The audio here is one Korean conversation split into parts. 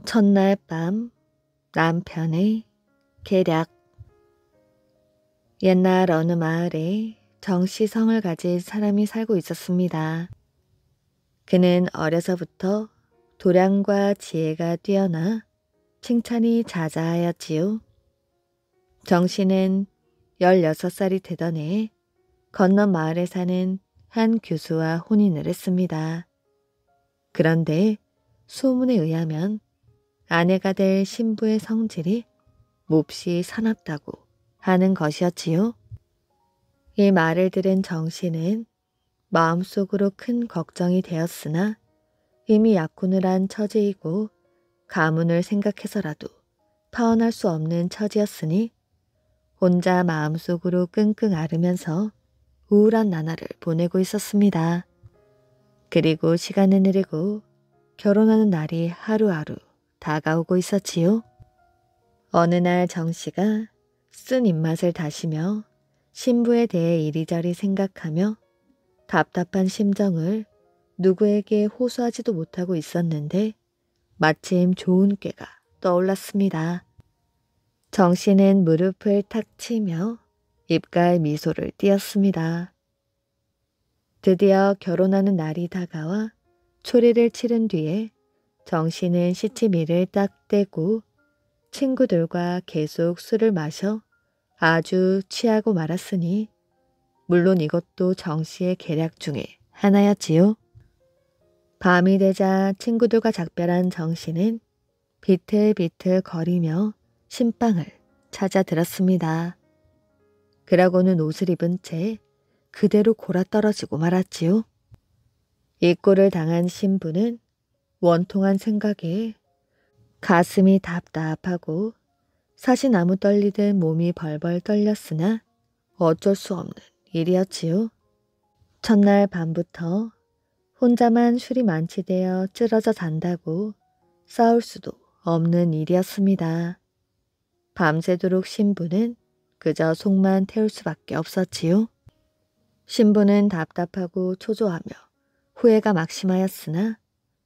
첫날 밤 남편의 계략. 옛날 어느 마을에 정씨 성을 가진 사람이 살고 있었습니다. 그는 어려서부터 도량과 지혜가 뛰어나 칭찬이 자자하였지요. 정씨는 16살이 되던 해에 건넌 마을에 사는 한 교수와 혼인을 했습니다. 그런데 소문에 의하면 아내가 될 신부의 성질이 몹시 사납다고 하는 것이었지요. 이 말을 들은 정씨는 마음속으로 큰 걱정이 되었으나 이미 약혼을 한 처지이고 가문을 생각해서라도 파혼할 수 없는 처지였으니 혼자 마음속으로 끙끙 앓으면서 우울한 나날을 보내고 있었습니다. 그리고 시간은 흐르고 결혼하는 날이 하루하루 다가오고 있었지요. 어느 날 정씨가 쓴 입맛을 다시며 신부에 대해 이리저리 생각하며 답답한 심정을 누구에게 호소하지도 못하고 있었는데 마침 좋은 꾀가 떠올랐습니다. 정씨는 무릎을 탁 치며 입가에 미소를 띄었습니다. 드디어 결혼하는 날이 다가와 초리를 치른 뒤에 정씨는 시치미를 딱 떼고 친구들과 계속 술을 마셔 아주 취하고 말았으니 물론 이것도 정씨의 계략 중에 하나였지요. 밤이 되자 친구들과 작별한 정씨는 비틀비틀 거리며 신방을 찾아 들었습니다. 그러고는 옷을 입은 채 그대로 골아떨어지고 말았지요. 이 꼴을 당한 신부는 원통한 생각에 가슴이 답답하고 사시나무 떨리듯 몸이 벌벌 떨렸으나 어쩔 수 없는 일이었지요. 첫날 밤부터 혼자만 술이 만취되어 쓰러져 잔다고 싸울 수도 없는 일이었습니다. 밤새도록 신부는 그저 속만 태울 수밖에 없었지요. 신부는 답답하고 초조하며 후회가 막심하였으나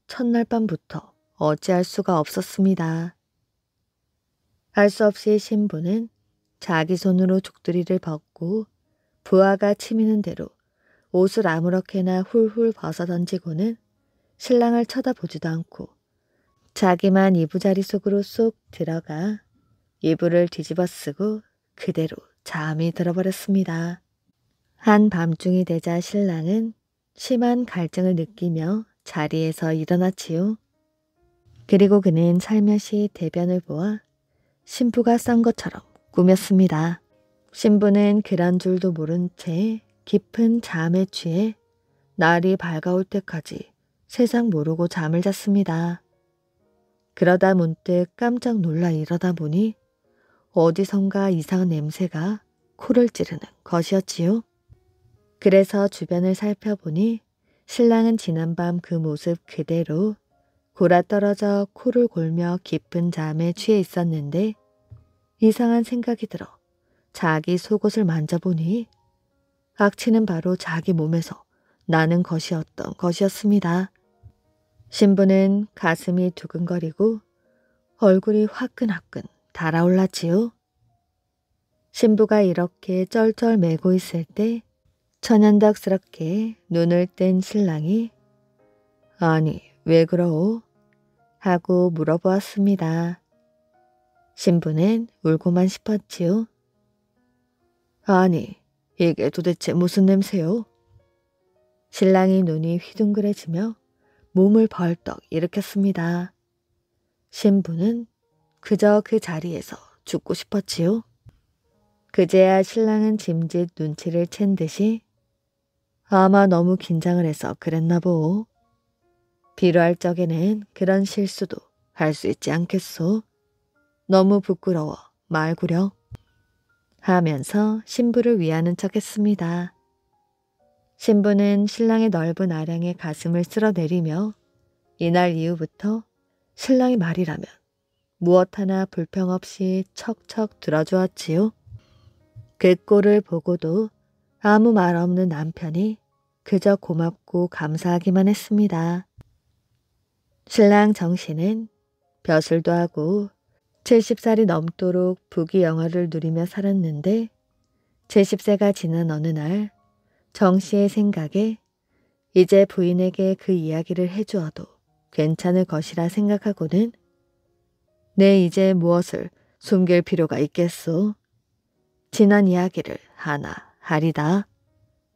첫날 밤부터 어찌할 수가 없었습니다. 할 수 없이 신부는 자기 손으로 죽두리를 벗고 부하가 치미는 대로 옷을 아무렇게나 훌훌 벗어던지고는 신랑을 쳐다보지도 않고 자기만 이부자리 속으로 쏙 들어가 이불을 뒤집어 쓰고 그대로 잠이 들어버렸습니다. 한밤중이 되자 신랑은 심한 갈증을 느끼며 자리에서 일어났지요. 그리고 그는 살며시 대변을 보아 신부가 싼 것처럼 꾸몄습니다. 신부는 그런 줄도 모른 채 깊은 잠에 취해 날이 밝아올 때까지 세상 모르고 잠을 잤습니다. 그러다 문득 깜짝 놀라 일어나 보니 어디선가 이상한 냄새가 코를 찌르는 것이었지요. 그래서 주변을 살펴보니 신랑은 지난밤 그 모습 그대로 골아떨어져 코를 골며 깊은 잠에 취해 있었는데 이상한 생각이 들어 자기 속옷을 만져보니 악취는 바로 자기 몸에서 나는 것이었던 것이었습니다. 신부는 가슴이 두근거리고 얼굴이 화끈화끈 달아올랐지요. 신부가 이렇게 쩔쩔매고 있을 때 천연덕스럽게 눈을 뜬 신랑이 아니 왜 그러오? 하고 물어보았습니다. 신부는 울고만 싶었지요. 아니 이게 도대체 무슨 냄새요? 신랑이 눈이 휘둥그레지며 몸을 벌떡 일으켰습니다. 신부는 그저 그 자리에서 죽고 싶었지요. 그제야 신랑은 짐짓 눈치를 챈 듯이 아마 너무 긴장을 해서 그랬나 보오. 필요할 적에는 그런 실수도 할 수 있지 않겠소. 너무 부끄러워 말구려. 하면서 신부를 위하는 척했습니다. 신부는 신랑의 넓은 아량에 가슴을 쓸어내리며 이날 이후부터 신랑의 말이라면 무엇 하나 불평 없이 척척 들어주었지요. 그 꼴을 보고도 아무 말 없는 남편이 그저 고맙고 감사하기만 했습니다. 신랑 정씨는 벼슬도 하고 70살이 넘도록 부귀영화를 누리며 살았는데 70세가 지난 어느 날 정씨의 생각에 이제 부인에게 그 이야기를 해주어도 괜찮을 것이라 생각하고는 내 이제 무엇을 숨길 필요가 있겠소. 지난 이야기를 하나 하리다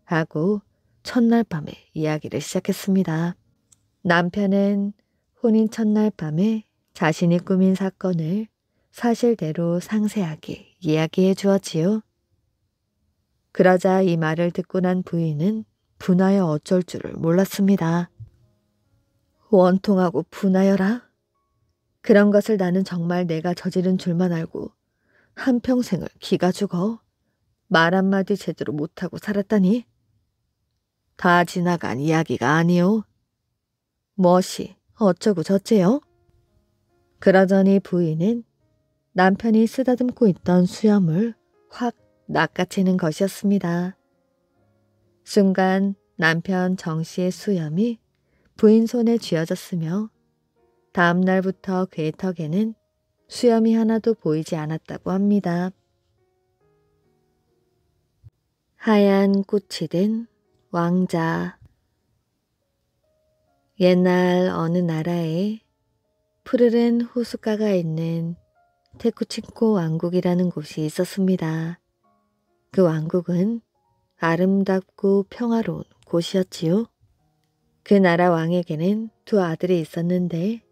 하고 첫날 밤에 이야기를 시작했습니다. 남편은 혼인 첫날 밤에 자신이 꾸민 사건을 사실대로 상세하게 이야기해 주었지요. 그러자 이 말을 듣고 난 부인은 분하여 어쩔 줄을 몰랐습니다. 원통하고 분하여라. 그런 것을 나는 정말 내가 저지른 줄만 알고 한평생을 기가 죽어 말 한마디 제대로 못하고 살았다니. 다 지나간 이야기가 아니오. 무엇이 어쩌고 저쩌요? 그러더니 부인은 남편이 쓰다듬고 있던 수염을 확 낚아채는 것이었습니다. 순간 남편 정씨의 수염이 부인 손에 쥐어졌으며 다음 날부터 그의 턱에는 수염이 하나도 보이지 않았다고 합니다. 하얀 꽃이 든 왕자. 옛날 어느 나라에 푸르른 호숫가가 있는 테쿠친코 왕국이라는 곳이 있었습니다. 그 왕국은 아름답고 평화로운 곳이었지요. 그 나라 왕에게는 두 아들이 있었는데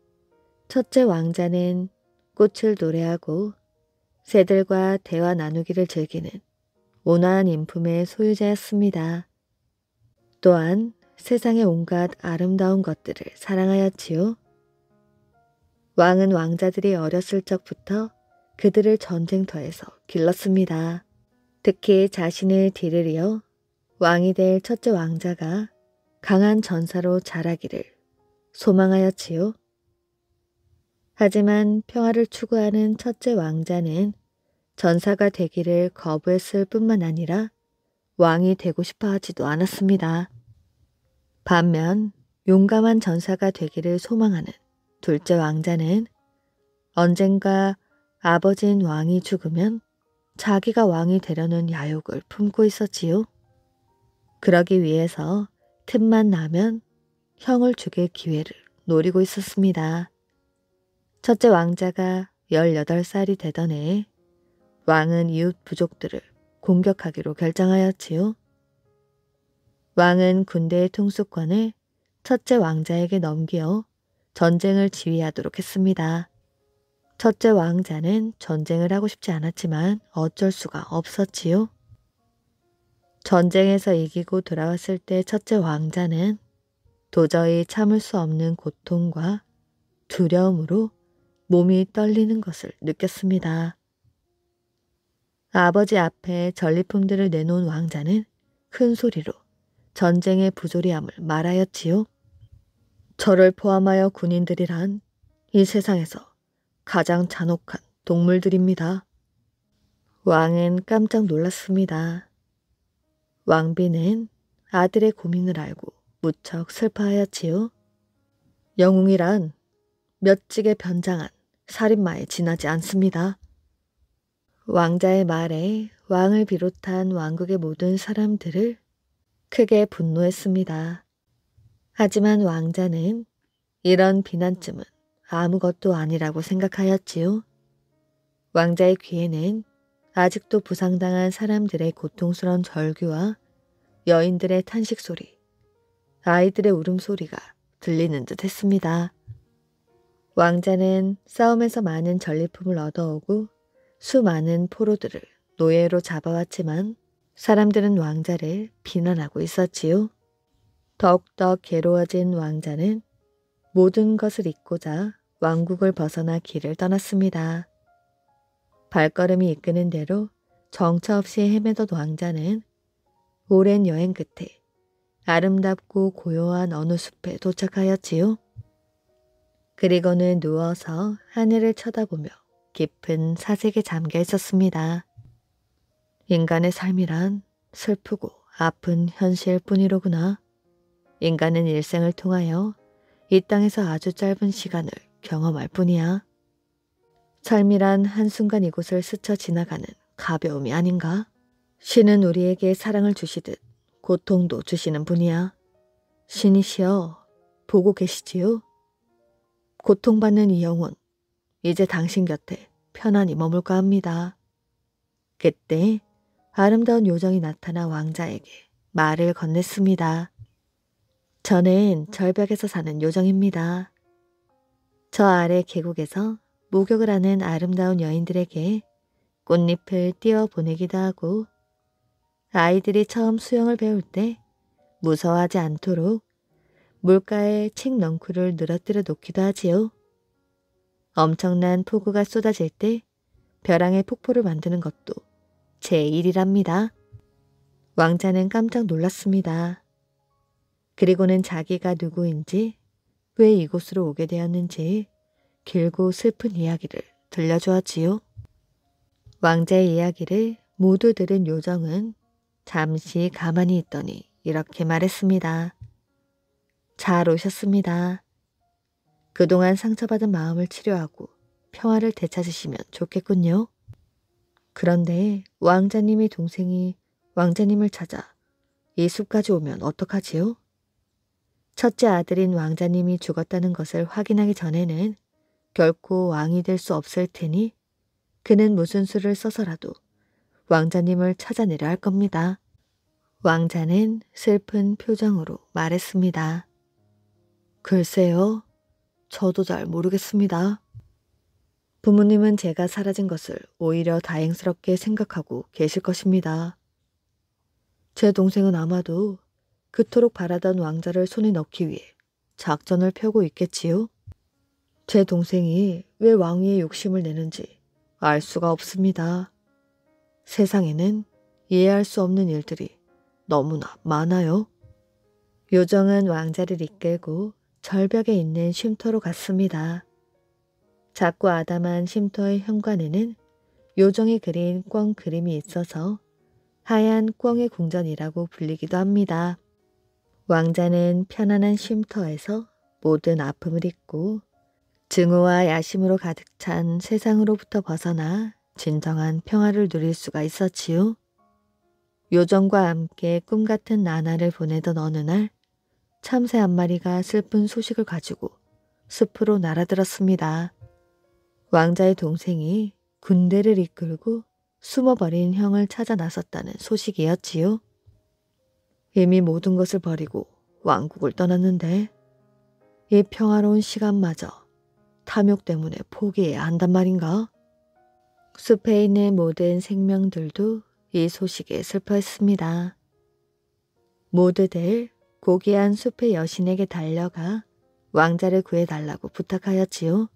첫째 왕자는 꽃을 노래하고 새들과 대화 나누기를 즐기는 온화한 인품의 소유자였습니다. 또한 세상의 온갖 아름다운 것들을 사랑하였지요. 왕은 왕자들이 어렸을 적부터 그들을 전쟁터에서 길렀습니다. 특히 자신을 기르려 왕이 될 첫째 왕자가 강한 전사로 자라기를 소망하였지요. 하지만 평화를 추구하는 첫째 왕자는 전사가 되기를 거부했을 뿐만 아니라 왕이 되고 싶어 하지도 않았습니다. 반면 용감한 전사가 되기를 소망하는 둘째 왕자는 언젠가 아버지인 왕이 죽으면 자기가 왕이 되려는 야욕을 품고 있었지요. 그러기 위해서 틈만 나면 형을 죽일 기회를 노리고 있었습니다. 첫째 왕자가 18살이 되던 해에 왕은 이웃 부족들을 공격하기로 결정하였지요. 왕은 군대의 통수권을 첫째 왕자에게 넘겨 전쟁을 지휘하도록 했습니다. 첫째 왕자는 전쟁을 하고 싶지 않았지만 어쩔 수가 없었지요. 전쟁에서 이기고 돌아왔을 때 첫째 왕자는 도저히 참을 수 없는 고통과 두려움으로 몸이 떨리는 것을 느꼈습니다. 아버지 앞에 전리품들을 내놓은 왕자는 큰 소리로 전쟁의 부조리함을 말하였지요. 저를 포함하여 군인들이란 이 세상에서 가장 잔혹한 동물들입니다. 왕은 깜짝 놀랐습니다. 왕비는 아들의 고민을 알고 무척 슬퍼하였지요. 영웅이란 몇 찍에 변장한 살인마에 지나지 않습니다. 왕자의 말에 왕을 비롯한 왕국의 모든 사람들을 크게 분노했습니다. 하지만 왕자는 이런 비난쯤은 아무것도 아니라고 생각하였지요. 왕자의 귀에는 아직도 부상당한 사람들의 고통스러운 절규와 여인들의 탄식 소리, 아이들의 울음소리가 들리는 듯 했습니다. 왕자는 싸움에서 많은 전리품을 얻어오고 수많은 포로들을 노예로 잡아왔지만 사람들은 왕자를 비난하고 있었지요. 더욱더 괴로워진 왕자는 모든 것을 잊고자 왕국을 벗어나 길을 떠났습니다. 발걸음이 이끄는 대로 정처 없이 헤매던 왕자는 오랜 여행 끝에 아름답고 고요한 어느 숲에 도착하였지요. 그리고는 누워서 하늘을 쳐다보며 깊은 사색에 잠겨 있었습니다. 인간의 삶이란 슬프고 아픈 현실뿐이로구나. 인간은 일생을 통하여 이 땅에서 아주 짧은 시간을 경험할 뿐이야. 삶이란 한순간 이곳을 스쳐 지나가는 가벼움이 아닌가? 신은 우리에게 사랑을 주시듯 고통도 주시는 분이야. 신이시여, 보고 계시지요? 고통받는 이 영혼, 이제 당신 곁에 편안히 머물까 합니다. 그때 아름다운 요정이 나타나 왕자에게 말을 건넸습니다. 저는 절벽에서 사는 요정입니다. 저 아래 계곡에서 목욕을 하는 아름다운 여인들에게 꽃잎을 띄워 보내기도 하고 아이들이 처음 수영을 배울 때 무서워하지 않도록 물가에 칡 넝쿨을 늘어뜨려 놓기도 하지요. 엄청난 폭우가 쏟아질 때 벼랑의 폭포를 만드는 것도 제 일이랍니다. 왕자는 깜짝 놀랐습니다. 그리고는 자기가 누구인지 왜 이곳으로 오게 되었는지 길고 슬픈 이야기를 들려주었지요. 왕자의 이야기를 모두 들은 요정은 잠시 가만히 있더니 이렇게 말했습니다. 잘 오셨습니다. 그동안 상처받은 마음을 치료하고 평화를 되찾으시면 좋겠군요. 그런데 왕자님의 동생이 왕자님을 찾아 이 숲까지 오면 어떡하지요? 첫째 아들인 왕자님이 죽었다는 것을 확인하기 전에는 결코 왕이 될 수 없을 테니 그는 무슨 수를 써서라도 왕자님을 찾아내려 할 겁니다. 왕자는 슬픈 표정으로 말했습니다. 글쎄요, 저도 잘 모르겠습니다. 부모님은 제가 사라진 것을 오히려 다행스럽게 생각하고 계실 것입니다. 제 동생은 아마도 그토록 바라던 왕자를 손에 넣기 위해 작전을 펴고 있겠지요. 제 동생이 왜 왕위에 욕심을 내는지 알 수가 없습니다. 세상에는 이해할 수 없는 일들이 너무나 많아요. 요정은 왕자를 이끌고 절벽에 있는 쉼터로 갔습니다. 작고 아담한 쉼터의 현관에는 요정이 그린 꿩 그림이 있어서 하얀 꿩의 궁전이라고 불리기도 합니다. 왕자는 편안한 쉼터에서 모든 아픔을 잊고 증오와 야심으로 가득 찬 세상으로부터 벗어나 진정한 평화를 누릴 수가 있었지요. 요정과 함께 꿈같은 나날을 보내던 어느 날 참새 한 마리가 슬픈 소식을 가지고 숲으로 날아들었습니다. 왕자의 동생이 군대를 이끌고 숨어버린 형을 찾아 나섰다는 소식이었지요. 이미 모든 것을 버리고 왕국을 떠났는데 이 평화로운 시간마저 탐욕 때문에 포기해야 한단 말인가? 숲에 있는 모든 생명들도 이 소식에 슬퍼했습니다. 모두들 고귀한 숲의 여신에게 달려가 왕자를 구해달라고 부탁하였지요.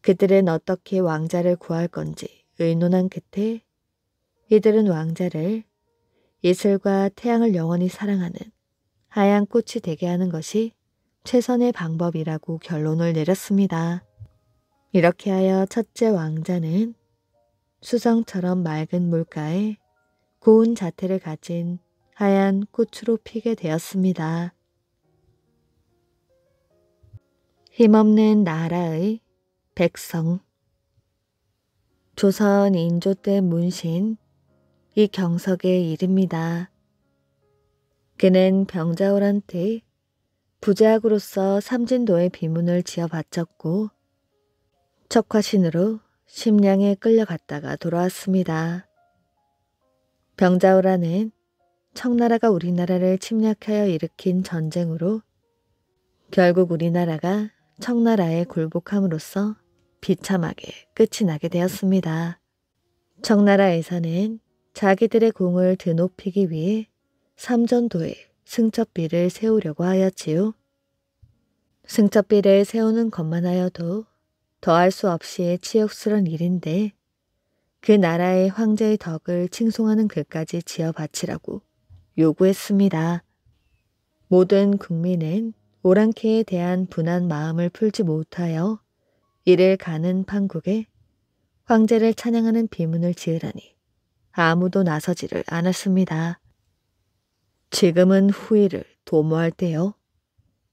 그들은 어떻게 왕자를 구할 건지 의논한 끝에 이들은 왕자를 이슬과 태양을 영원히 사랑하는 하얀 꽃이 되게 하는 것이 최선의 방법이라고 결론을 내렸습니다. 이렇게 하여 첫째 왕자는 수성처럼 맑은 물가에 고운 자태를 가진 하얀 꽃으로 피게 되었습니다. 힘없는 나라의 백성. 조선 인조 때 문신 이경석의 일입니다. 그는 병자호란때 부제학으로서 삼진도의 비문을 지어 바쳤고 척화신으로 심량에 끌려갔다가 돌아왔습니다. 병자호란은 청나라가 우리나라를 침략하여 일으킨 전쟁으로 결국 우리나라가 청나라에 굴복함으로써 비참하게 끝이 나게 되었습니다. 청나라에서는 자기들의 공을 드높이기 위해 삼전도에 승첩비를 세우려고 하였지요. 승첩비를 세우는 것만 하여도 더할 수 없이 치욕스러운 일인데 그 나라의 황제의 덕을 칭송하는 글까지 지어 바치라고 요구했습니다. 모든 국민은 오랑캐에 대한 분한 마음을 풀지 못하여 이를 가는 판국에 황제를 찬양하는 비문을 지으라니 아무도 나서지를 않았습니다. 지금은 후일을 도모할 때요.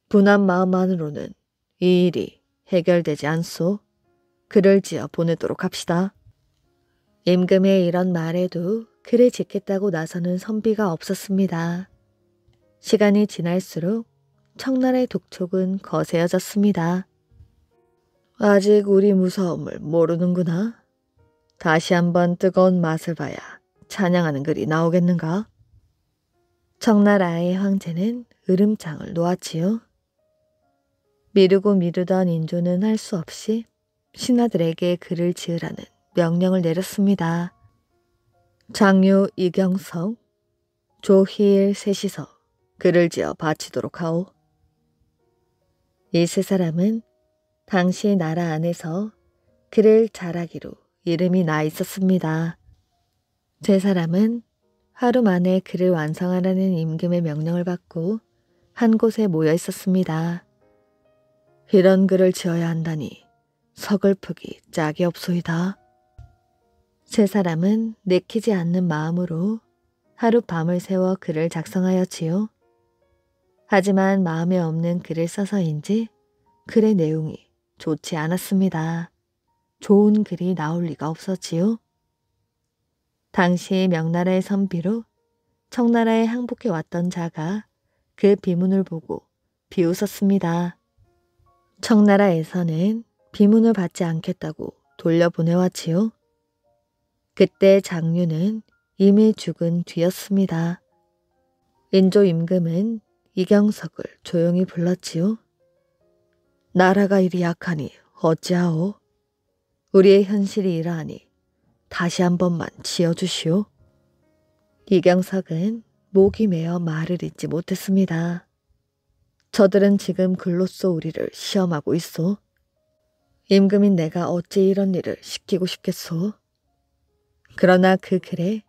분한 마음만으로는 이 일이 해결되지 않소. 글을 지어 보내도록 합시다. 임금의 이런 말에도 글을 짓겠다고 나서는 선비가 없었습니다. 시간이 지날수록 청나라의 독촉은 거세어졌습니다. 아직 우리 무서움을 모르는구나. 다시 한번 뜨거운 맛을 봐야 찬양하는 글이 나오겠는가? 청나라의 황제는 으름장을 놓았지요. 미루고 미루던 인조는 할 수 없이 신하들에게 글을 지으라는 명령을 내렸습니다. 장유 이경석, 조희일 셋이서 글을 지어 바치도록 하오. 이 세 사람은 당시 나라 안에서 글을 잘하기로 이름이 나 있었습니다. 세 사람은 하루 만에 글을 완성하라는 임금의 명령을 받고 한 곳에 모여 있었습니다. 이런 글을 지어야 한다니 서글프기 짝이 없소이다. 세 사람은 내키지 않는 마음으로 하루 밤을 새워 글을 작성하였지요. 하지만 마음에 없는 글을 써서인지 글의 내용이 좋지 않았습니다. 좋은 글이 나올 리가 없었지요. 당시 명나라의 선비로 청나라에 항복해 왔던 자가 그 비문을 보고 비웃었습니다. 청나라에서는 비문을 받지 않겠다고 돌려보내왔지요. 그때 장류는 이미 죽은 뒤였습니다. 인조 임금은 이경석을 조용히 불렀지요. 나라가 이리 약하니 어찌하오? 우리의 현실이 이러하니 다시 한 번만 지어주시오. 이경석은 목이 메어 말을 잇지 못했습니다. 저들은 지금 글로써 우리를 시험하고 있소. 임금인 내가 어찌 이런 일을 시키고 싶겠소. 그러나 그 글에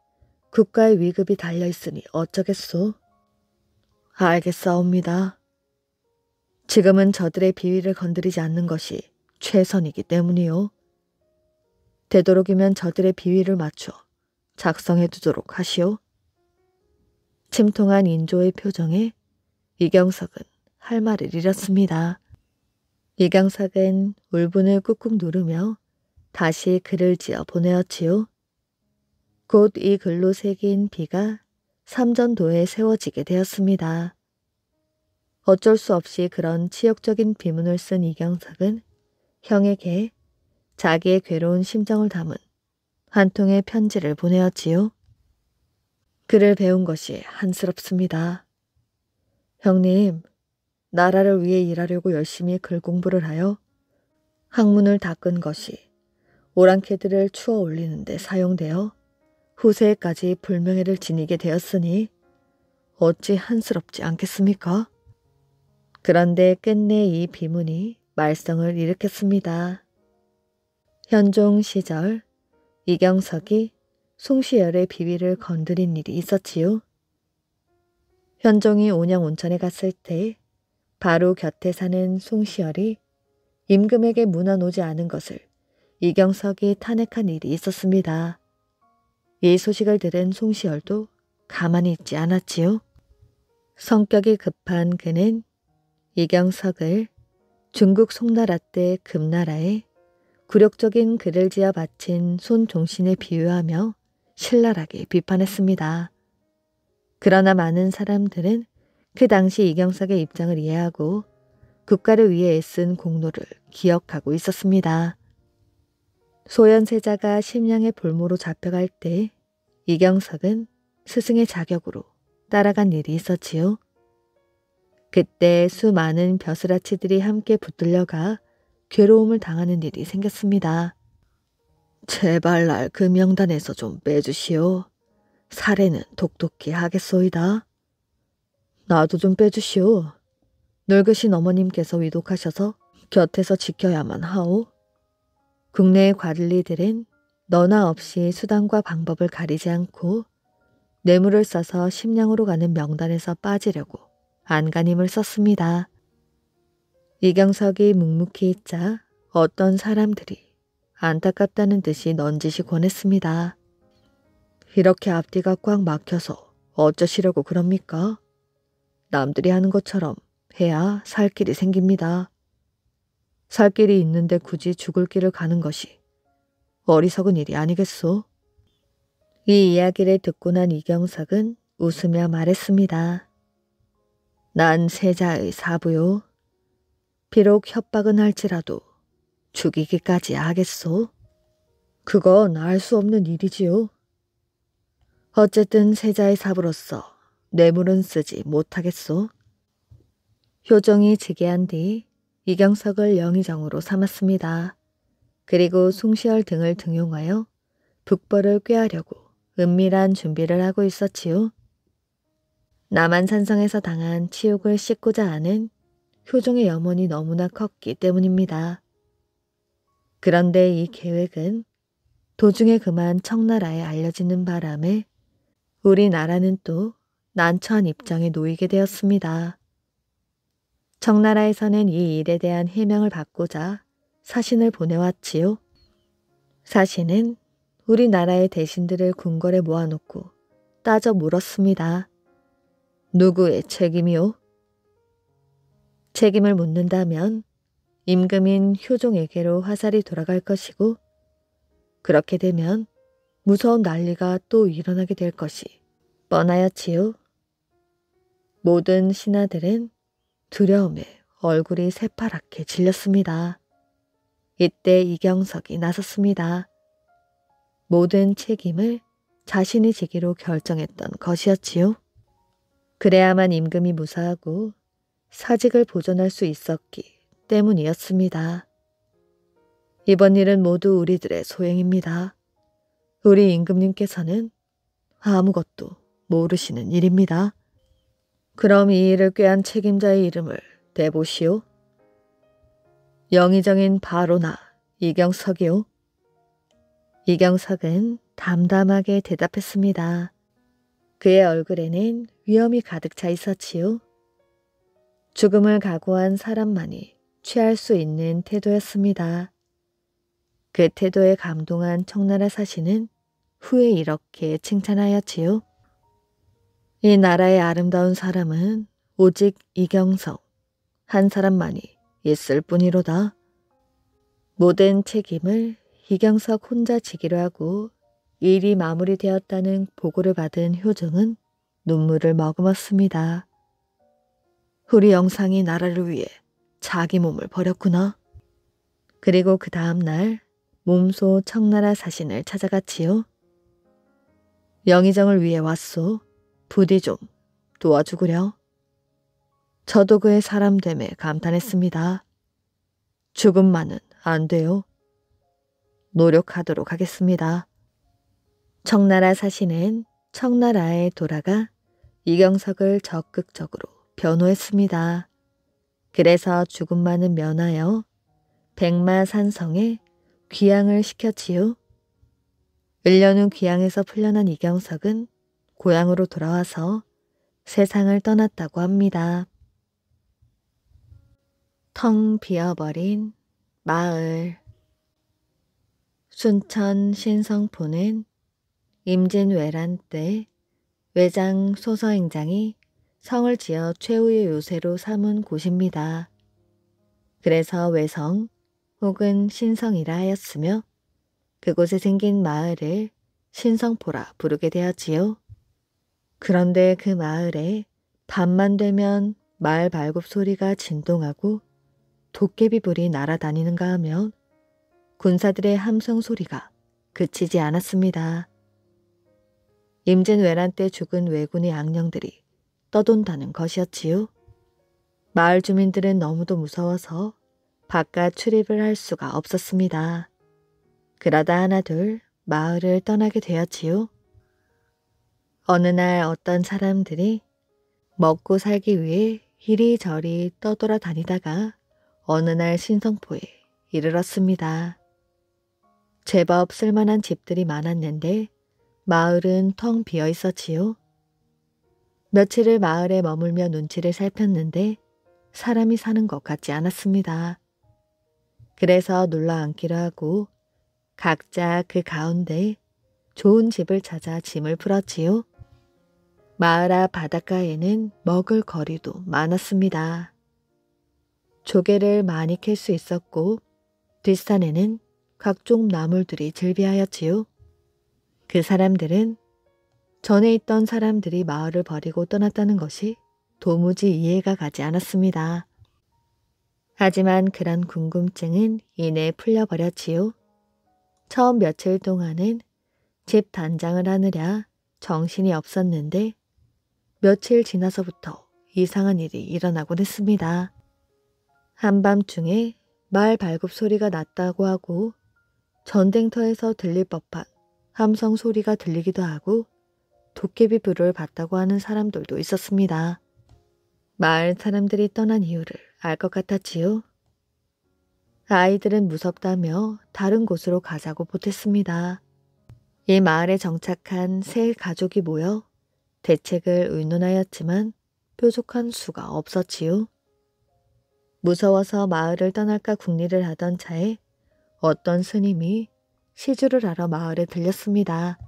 국가의 위급이 달려있으니 어쩌겠소. 알겠사옵니다. 지금은 저들의 비위를 건드리지 않는 것이 최선이기 때문이요. 되도록이면 저들의 비위를 맞춰 작성해 두도록 하시오. 침통한 인조의 표정에 이경석은 할 말을 잃었습니다. 이경석은 울분을 꾹꾹 누르며 다시 글을 지어 보내었지요. 곧 이 글로 새긴 비가 삼전도에 세워지게 되었습니다. 어쩔 수 없이 그런 치욕적인 비문을 쓴 이경석은 형에게 자기의 괴로운 심정을 담은 한 통의 편지를 보내었지요. 글을 배운 것이 한스럽습니다. 형님, 나라를 위해 일하려고 열심히 글 공부를 하여 학문을 닦은 것이 오랑캐들을 추어 올리는 데 사용되어 후세에까지 불명예를 지니게 되었으니 어찌 한스럽지 않겠습니까? 그런데 끝내 이 비문이 말썽을 일으켰습니다. 현종 시절 이경석이 송시열의 비위를 건드린 일이 있었지요. 현종이 온양 온천에 갔을 때 바로 곁에 사는 송시열이 임금에게 문안 오지 않은 것을 이경석이 탄핵한 일이 있었습니다. 이 소식을 들은 송시열도 가만히 있지 않았지요. 성격이 급한 그는 이경석을 중국 송나라 때 금나라에 굴욕적인 글을 지어 바친 손종신에 비유하며 신랄하게 비판했습니다. 그러나 많은 사람들은 그 당시 이경석의 입장을 이해하고 국가를 위해 애쓴 공로를 기억하고 있었습니다. 소현세자가 심령의 볼모로 잡혀갈 때 이경석은 스승의 자격으로 따라간 일이 있었지요. 그때 수많은 벼슬아치들이 함께 붙들려가 괴로움을 당하는 일이 생겼습니다. 제발 날 그 명단에서 좀 빼주시오. 살해는 독독히 하겠소이다. 나도 좀 빼주시오. 늙으신 어머님께서 위독하셔서 곁에서 지켜야만 하오. 국내의 관리들은 너나 없이 수단과 방법을 가리지 않고 뇌물을 써서 심령으로 가는 명단에서 빠지려고 안간힘을 썼습니다. 이경석이 묵묵히 있자 어떤 사람들이 안타깝다는 듯이 넌지시 권했습니다. 이렇게 앞뒤가 꽉 막혀서 어쩌시려고 그럽니까? 남들이 하는 것처럼 해야 살 길이 생깁니다. 살 길이 있는데 굳이 죽을 길을 가는 것이 어리석은 일이 아니겠소? 이 이야기를 듣고 난 이경석은 웃으며 말했습니다. 난 세자의 사부요. 비록 협박은 할지라도 죽이기까지 하겠소? 그건 알 수 없는 일이지요. 어쨌든 세자의 사부로서 뇌물은 쓰지 못하겠소. 효종이 즉위한 뒤 이경석을 영의정으로 삼았습니다. 그리고 숭시열 등을 등용하여 북벌을 꾀하려고 은밀한 준비를 하고 있었지요. 남한산성에서 당한 치욕을 씻고자 하는 효종의 염원이 너무나 컸기 때문입니다. 그런데 이 계획은 도중에 그만 청나라에 알려지는 바람에 우리나라는 또 난처한 입장에 놓이게 되었습니다. 청나라에서는 이 일에 대한 해명을 받고자 사신을 보내왔지요. 사신은 우리나라의 대신들을 궁궐에 모아놓고 따져 물었습니다. 누구의 책임이요? 책임을 묻는다면 임금인 효종에게로 화살이 돌아갈 것이고 그렇게 되면 무서운 난리가 또 일어나게 될 것이 뻔하였지요. 모든 신하들은 두려움에 얼굴이 새파랗게 질렸습니다. 이때 이경석이 나섰습니다. 모든 책임을 자신이 지기로 결정했던 것이었지요. 그래야만 임금이 무사하고 사직을 보존할 수 있었기 때문이었습니다. 이번 일은 모두 우리들의 소행입니다. 우리 임금님께서는 아무것도 모르시는 일입니다. 그럼 이 일을 꾀한 책임자의 이름을 대보시오. 영의정인 바로나 이경석이요. 이경석은 담담하게 대답했습니다. 그의 얼굴에는 위험이 가득 차 있었지요. 죽음을 각오한 사람만이 취할 수 있는 태도였습니다. 그 태도에 감동한 청나라 사신은 후에 이렇게 칭찬하였지요. 이 나라의 아름다운 사람은 오직 이경석 한 사람만이 있을 뿐이로다. 모든 책임을 이경석 혼자 지기로 하고 일이 마무리되었다는 보고를 받은 효종은 눈물을 머금었습니다. 우리 영상이 나라를 위해 자기 몸을 버렸구나. 그리고 그 다음 날 몸소 청나라 사신을 찾아갔지요. 영의정을 위해 왔소. 부디 좀 도와주구려. 저도 그의 사람됨에 감탄했습니다. 죽음만은 안 돼요. 노력하도록 하겠습니다. 청나라 사신은 청나라에 돌아가 이경석을 적극적으로 변호했습니다. 그래서 죽음만은 면하여 백마산성에 귀양을 시켰지요. 1년 후 귀양에서 풀려난 이경석은 고향으로 돌아와서 세상을 떠났다고 합니다. 텅 비어버린 마을. 순천 신성포는 임진왜란 때 외장 소서행장이 성을 지어 최후의 요새로 삼은 곳입니다. 그래서 외성 혹은 신성이라 하였으며 그곳에 생긴 마을을 신성포라 부르게 되었지요. 그런데 그 마을에 밤만 되면 말 발굽 소리가 진동하고 도깨비불이 날아다니는가 하면 군사들의 함성 소리가 그치지 않았습니다. 임진왜란 때 죽은 왜군의 악령들이 떠돈다는 것이었지요. 마을 주민들은 너무도 무서워서 바깥 출입을 할 수가 없었습니다. 그러다 하나둘 마을을 떠나게 되었지요. 어느 날 어떤 사람들이 먹고 살기 위해 이리저리 떠돌아다니다가 어느 날 신성포에 이르렀습니다. 제법 쓸만한 집들이 많았는데 마을은 텅 비어 있었지요. 며칠을 마을에 머물며 눈치를 살폈는데 사람이 사는 것 같지 않았습니다. 그래서 눌러앉기로 하고 각자 그 가운데 좋은 집을 찾아 짐을 풀었지요. 마을 앞 바닷가에는 먹을 거리도 많았습니다. 조개를 많이 캘 수 있었고 뒷산에는 각종 나물들이 즐비하였지요. 그 사람들은 전에 있던 사람들이 마을을 버리고 떠났다는 것이 도무지 이해가 가지 않았습니다. 하지만 그런 궁금증은 이내 풀려버렸지요. 처음 며칠 동안은 집 단장을 하느라 정신이 없었는데 며칠 지나서부터 이상한 일이 일어나곤 했습니다. 한밤중에 말 발굽 소리가 났다고 하고 전쟁터에서 들릴 법한 함성 소리가 들리기도 하고 도깨비 불을 봤다고 하는 사람들도 있었습니다. 마을 사람들이 떠난 이유를 알 것 같았지요. 아이들은 무섭다며 다른 곳으로 가자고 보탰습니다. 이 마을에 정착한 세 가족이 모여 대책을 의논하였지만 뾰족한 수가 없었지요. 무서워서 마을을 떠날까 궁리를 하던 차에 어떤 스님이 시주를 하러 마을에 들렸습니다.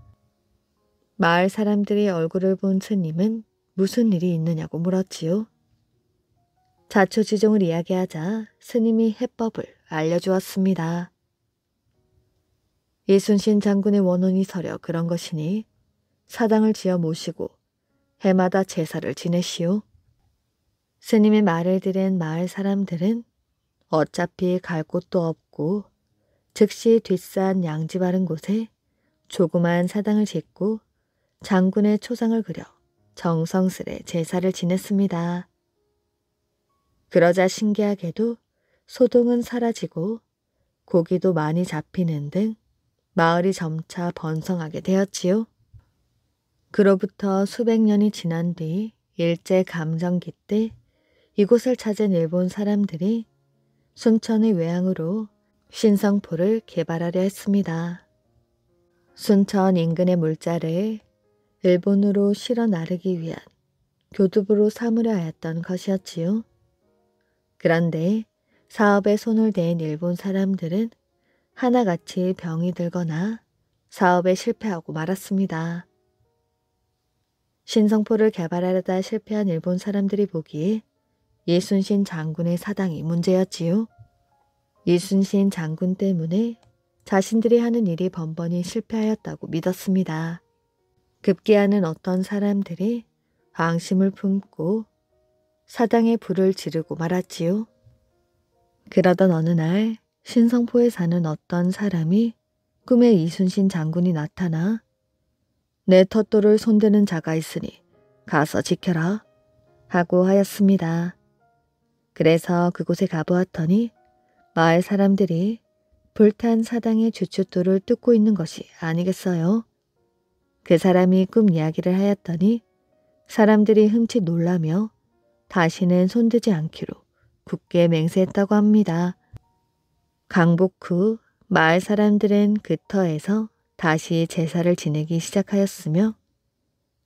마을 사람들이 얼굴을 본 스님은 무슨 일이 있느냐고 물었지요. 자초지종을 이야기하자 스님이 해법을 알려주었습니다. 이순신 장군의 원혼이 서려 그런 것이니 사당을 지어 모시고 해마다 제사를 지내시오. 스님의 말을 들은 마을 사람들은 어차피 갈 곳도 없고 즉시 뒷산 양지 바른 곳에 조그만 사당을 짓고 장군의 초상을 그려 정성스레 제사를 지냈습니다. 그러자 신기하게도 소동은 사라지고 고기도 많이 잡히는 등 마을이 점차 번성하게 되었지요. 그로부터 수백 년이 지난 뒤 일제감정기 때 이곳을 찾은 일본 사람들이 순천의 외항으로 신성포를 개발하려 했습니다. 순천 인근의 물자를 일본으로 실어 나르기 위한 교두보로 삼으려 하였던 것이었지요. 그런데 사업에 손을 댄 일본 사람들은 하나같이 병이 들거나 사업에 실패하고 말았습니다. 신성포를 개발하려다 실패한 일본 사람들이 보기에 이순신 장군의 사당이 문제였지요. 이순신 장군 때문에 자신들이 하는 일이 번번이 실패하였다고 믿었습니다. 급기야는 어떤 사람들이 앙심을 품고 사당에 불을 지르고 말았지요. 그러던 어느 날 신성포에 사는 어떤 사람이 꿈에 이순신 장군이 나타나 내 텃돌을 손대는 자가 있으니 가서 지켜라 하고 하였습니다. 그래서 그곳에 가보았더니 마을 사람들이 불탄 사당의 주춧돌을 뜯고 있는 것이 아니겠어요. 그 사람이 꿈 이야기를 하였더니 사람들이 흠칫 놀라며 다시는 손대지 않기로 굳게 맹세했다고 합니다. 강복 후 마을 사람들은 그 터에서 다시 제사를 지내기 시작하였으며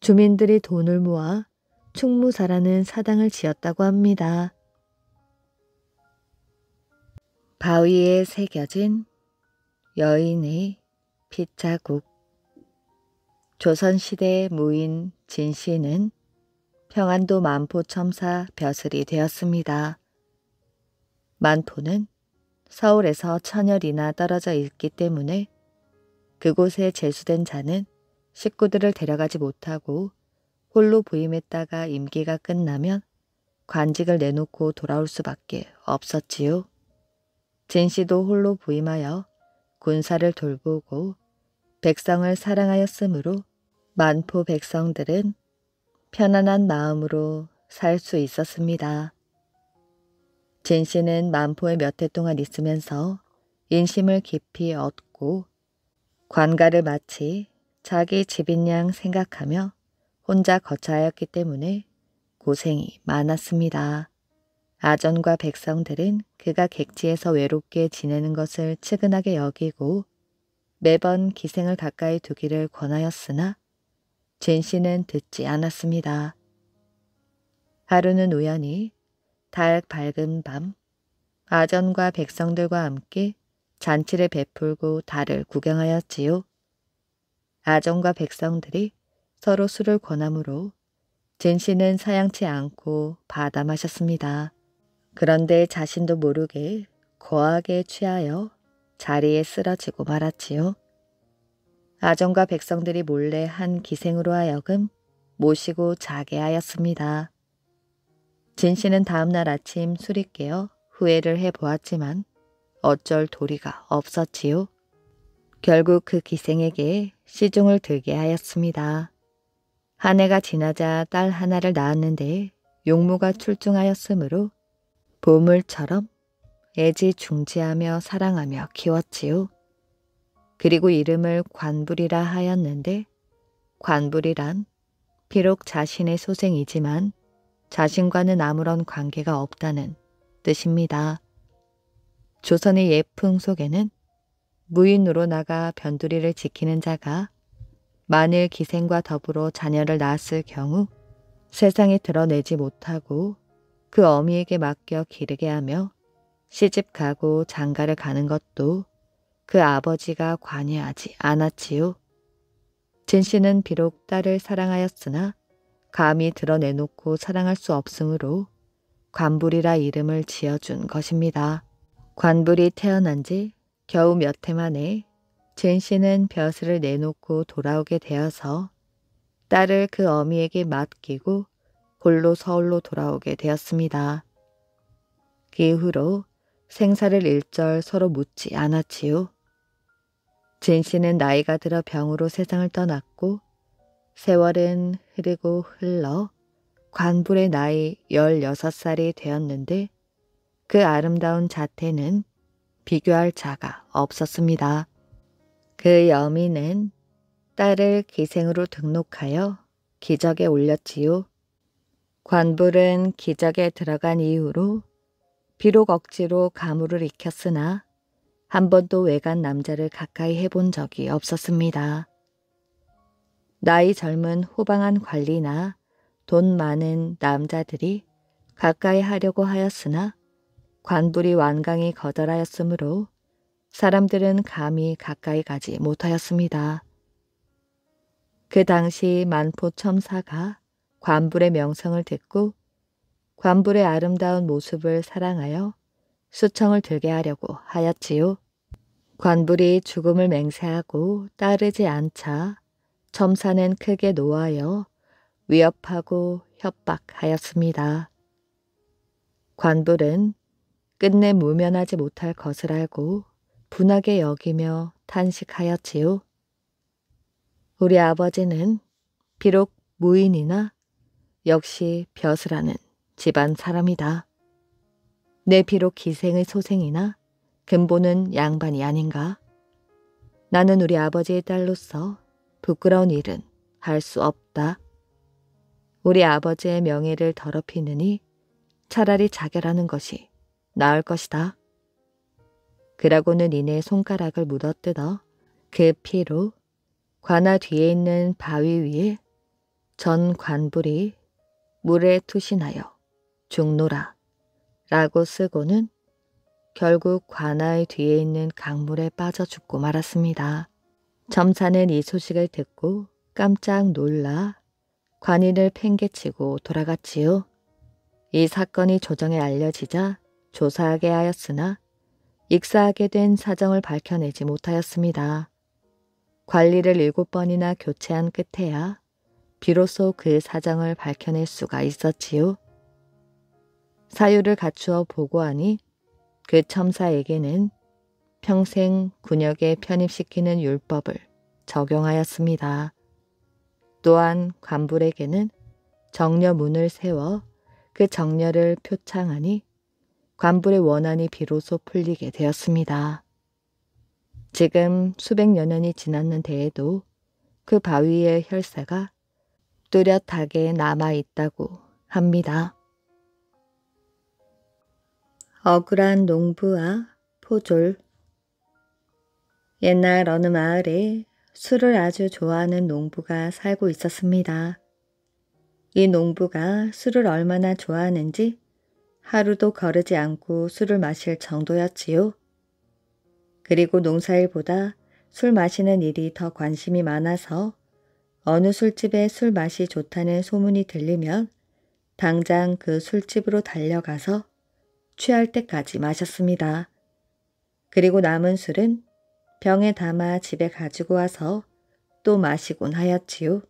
주민들이 돈을 모아 충무사라는 사당을 지었다고 합니다. 바위에 새겨진 여인의 핏자국. 조선시대 무인 진씨는 평안도 만포첨사 벼슬이 되었습니다. 만포는 서울에서 천여리나 떨어져 있기 때문에 그곳에 제수된 자는 식구들을 데려가지 못하고 홀로 부임했다가 임기가 끝나면 관직을 내놓고 돌아올 수밖에 없었지요. 진씨도 홀로 부임하여 군사를 돌보고 백성을 사랑하였으므로 만포 백성들은 편안한 마음으로 살 수 있었습니다. 진씨는 만포에 몇 해 동안 있으면서 인심을 깊이 얻고 관가를 마치 자기 집인 양 생각하며 혼자 거처하였기 때문에 고생이 많았습니다. 아전과 백성들은 그가 객지에서 외롭게 지내는 것을 측은하게 여기고 매번 기생을 가까이 두기를 권하였으나 진씨는 듣지 않았습니다. 하루는 우연히 달 밝은 밤 아전과 백성들과 함께 잔치를 베풀고 달을 구경하였지요. 아전과 백성들이 서로 술을 권하므로 진씨는 사양치 않고 받아 마셨습니다. 그런데 자신도 모르게 거하게 취하여 자리에 쓰러지고 말았지요. 아정과 백성들이 몰래 한 기생으로 하여금 모시고 자게 하였습니다. 진씨는 다음날 아침 술이 깨어 후회를 해보았지만 어쩔 도리가 없었지요. 결국 그 기생에게 시중을 들게 하였습니다. 한 해가 지나자 딸 하나를 낳았는데 용모가 출중하였으므로 보물처럼 애지중지하며 사랑하며 키웠지요. 그리고 이름을 관불이라 하였는데 관불이란 비록 자신의 소생이지만 자신과는 아무런 관계가 없다는 뜻입니다. 조선의 예풍 속에는 무인으로 나가 변두리를 지키는 자가 만일 기생과 더불어 자녀를 낳았을 경우 세상에 드러내지 못하고 그 어미에게 맡겨 기르게 하며 시집 가고 장가를 가는 것도 그 아버지가 관여하지 않았지요. 진씨는 비록 딸을 사랑하였으나 감히 드러내놓고 사랑할 수 없으므로 관불이라 이름을 지어준 것입니다. 관불이 태어난 지 겨우 몇 해 만에 진씨는 벼슬을 내놓고 돌아오게 되어서 딸을 그 어미에게 맡기고 홀로 서울로 돌아오게 되었습니다. 그 이후로 생사를 일절 서로 묻지 않았지요. 진씨는 나이가 들어 병으로 세상을 떠났고 세월은 흐르고 흘러 관불의 나이 16살이 되었는데 그 아름다운 자태는 비교할 자가 없었습니다. 그 여민은 딸을 기생으로 등록하여 기적에 올렸지요. 관불은 기적에 들어간 이후로 비록 억지로 가물을 익혔으나 한 번도 외간 남자를 가까이 해본 적이 없었습니다. 나이 젊은 호방한 관리나 돈 많은 남자들이 가까이 하려고 하였으나 관불이 완강히 거절하였으므로 사람들은 감히 가까이 가지 못하였습니다. 그 당시 만포첨사가 관불의 명성을 듣고 관불의 아름다운 모습을 사랑하여 수청을 들게 하려고 하였지요. 관불이 죽음을 맹세하고 따르지 않자 첨사는 크게 노하여 위협하고 협박하였습니다. 관불은 끝내 무면하지 못할 것을 알고 분하게 여기며 탄식하였지요. 우리 아버지는 비록 무인이나 역시 벼슬하는 집안 사람이다. 내 비록 기생의 소생이나 근본은 양반이 아닌가? 나는 우리 아버지의 딸로서 부끄러운 일은 할 수 없다. 우리 아버지의 명예를 더럽히느니 차라리 자결하는 것이 나을 것이다. 그러고는 이내 손가락을 묻어뜯어 그 피로 관아 뒤에 있는 바위 위에 전 관불이 물에 투신하여 죽노라 라고 쓰고는 결국 관아의 뒤에 있는 강물에 빠져 죽고 말았습니다. 첨사는 이 소식을 듣고 깜짝 놀라 관인을 팽개치고 돌아갔지요. 이 사건이 조정에 알려지자 조사하게 하였으나 익사하게 된 사정을 밝혀내지 못하였습니다. 관리를 7번이나 교체한 끝에야 비로소 그 사정을 밝혀낼 수가 있었지요. 사유를 갖추어 보고하니 그 첨사에게는 평생 군역에 편입시키는 율법을 적용하였습니다. 또한 관불에게는 정려문을 세워 그 정려를 표창하니 관불의 원한이 비로소 풀리게 되었습니다. 지금 수백여 년이 지났는데에도 그 바위의 혈사가 뚜렷하게 남아있다고 합니다. 억울한 농부와 포졸. 옛날 어느 마을에 술을 아주 좋아하는 농부가 살고 있었습니다. 이 농부가 술을 얼마나 좋아하는지 하루도 거르지 않고 술을 마실 정도였지요. 그리고 농사일보다 술 마시는 일이 더 관심이 많아서 어느 술집에 술 맛이 좋다는 소문이 들리면 당장 그 술집으로 달려가서 취할 때까지 마셨습니다. 그리고 남은 술은 병에 담아 집에 가지고 와서 또 마시곤 하였지요.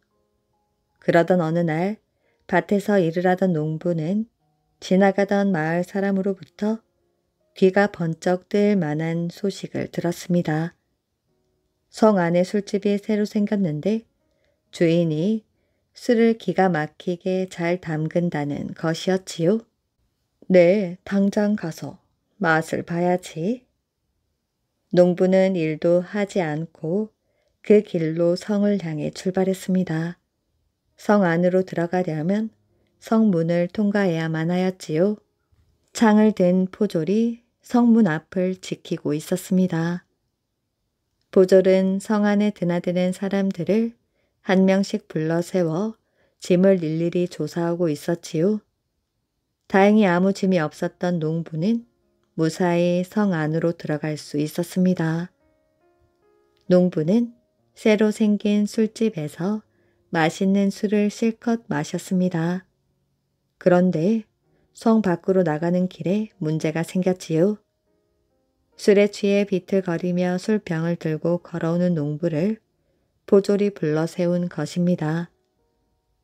그러던 어느 날 밭에서 일을 하던 농부는 지나가던 마을 사람으로부터 귀가 번쩍 뜨일 만한 소식을 들었습니다. 성 안에 술집이 새로 생겼는데 주인이 술을 기가 막히게 잘 담근다는 것이었지요. 네, 당장 가서 맛을 봐야지. 농부는 일도 하지 않고 그 길로 성을 향해 출발했습니다. 성 안으로 들어가려면 성문을 통과해야만 하였지요. 창을 든 포졸이 성문 앞을 지키고 있었습니다. 포졸은 성 안에 드나드는 사람들을 한 명씩 불러 세워 짐을 일일이 조사하고 있었지요. 다행히 아무 짐이 없었던 농부는 무사히 성 안으로 들어갈 수 있었습니다. 농부는 새로 생긴 술집에서 맛있는 술을 실컷 마셨습니다. 그런데 성 밖으로 나가는 길에 문제가 생겼지요. 술에 취해 비틀거리며 술병을 들고 걸어오는 농부를 포졸이 불러 세운 것입니다.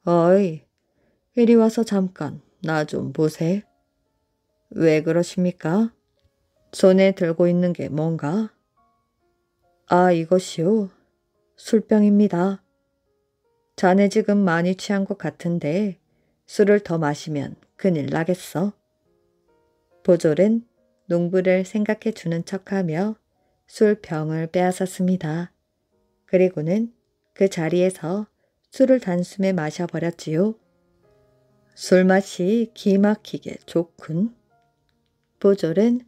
어이, 이리 와서 잠깐 나 좀 보세. 왜 그러십니까? 손에 들고 있는 게 뭔가? 아, 이것이요. 술병입니다. 자네 지금 많이 취한 것 같은데 술을 더 마시면 큰일 나겠어. 보졸은 농부를 생각해 주는 척하며 술병을 빼앗았습니다. 그리고는 그 자리에서 술을 단숨에 마셔버렸지요. 술맛이 기막히게 좋군. 보졸은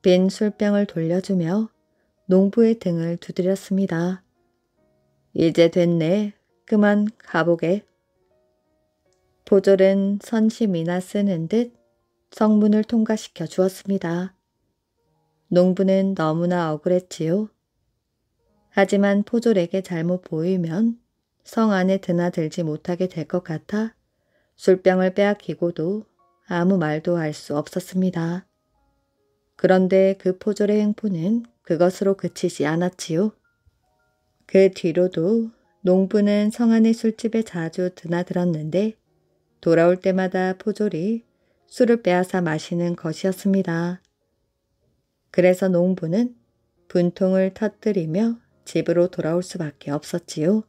빈 술병을 돌려주며 농부의 등을 두드렸습니다. 이제 됐네. 그만 가보게. 보졸은 선심이나 쓰는 듯 성문을 통과시켜 주었습니다. 농부는 너무나 억울했지요. 하지만 포졸에게 잘못 보이면 성 안에 드나들지 못하게 될 것 같아 술병을 빼앗기고도 아무 말도 할 수 없었습니다. 그런데 그 포졸의 행포는 그것으로 그치지 않았지요. 그 뒤로도 농부는 성 안의 술집에 자주 드나들었는데 돌아올 때마다 포졸이 술을 빼앗아 마시는 것이었습니다. 그래서 농부는 분통을 터뜨리며 집으로 돌아올 수밖에 없었지요.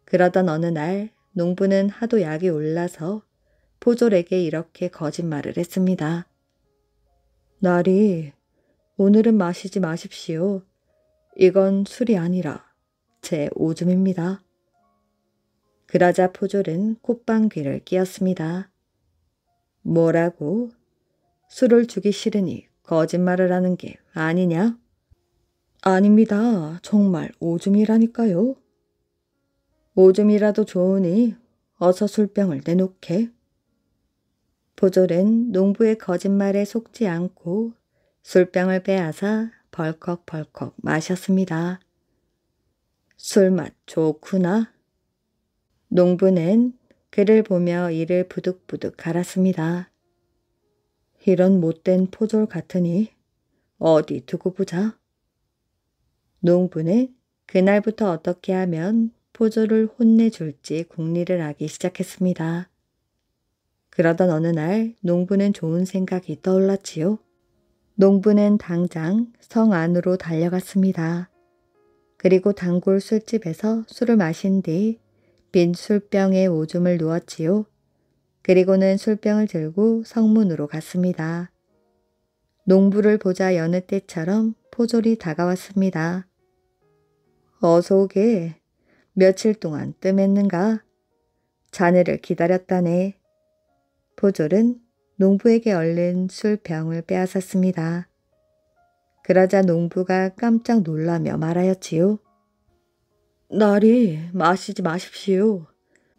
그러던 어느 날 농부는 하도 약이 올라서 포졸에게 이렇게 거짓말을 했습니다. 나리, 오늘은 마시지 마십시오. 이건 술이 아니라 제 오줌입니다. 그러자 포졸은 콧방귀를 뀌었습니다. 뭐라고? 술을 주기 싫으니 거짓말을 하는 게 아니냐? 아닙니다. 정말 오줌이라니까요. 오줌이라도 좋으니 어서 술병을 내놓게. 포졸은 농부의 거짓말에 속지 않고 술병을 빼앗아 벌컥벌컥 마셨습니다. 술맛 좋구나. 농부는 그를 보며 이를 부득부득 갈았습니다. 이런 못된 포졸 같으니 어디 두고 보자. 농부는 그날부터 어떻게 하면 포졸을 혼내줄지 궁리를 하기 시작했습니다. 그러던 어느 날 농부는 좋은 생각이 떠올랐지요. 농부는 당장 성 안으로 달려갔습니다. 그리고 단골 술집에서 술을 마신 뒤 빈 술병에 오줌을 누었지요. 그리고는 술병을 들고 성문으로 갔습니다. 농부를 보자 여느 때처럼 포졸이 다가왔습니다. 어서 오게. 며칠 동안 뜸했는가? 자네를 기다렸다네. 포졸은 농부에게 얼른 술병을 빼앗았습니다. 그러자 농부가 깜짝 놀라며 말하였지요. 나리, 마시지 마십시오.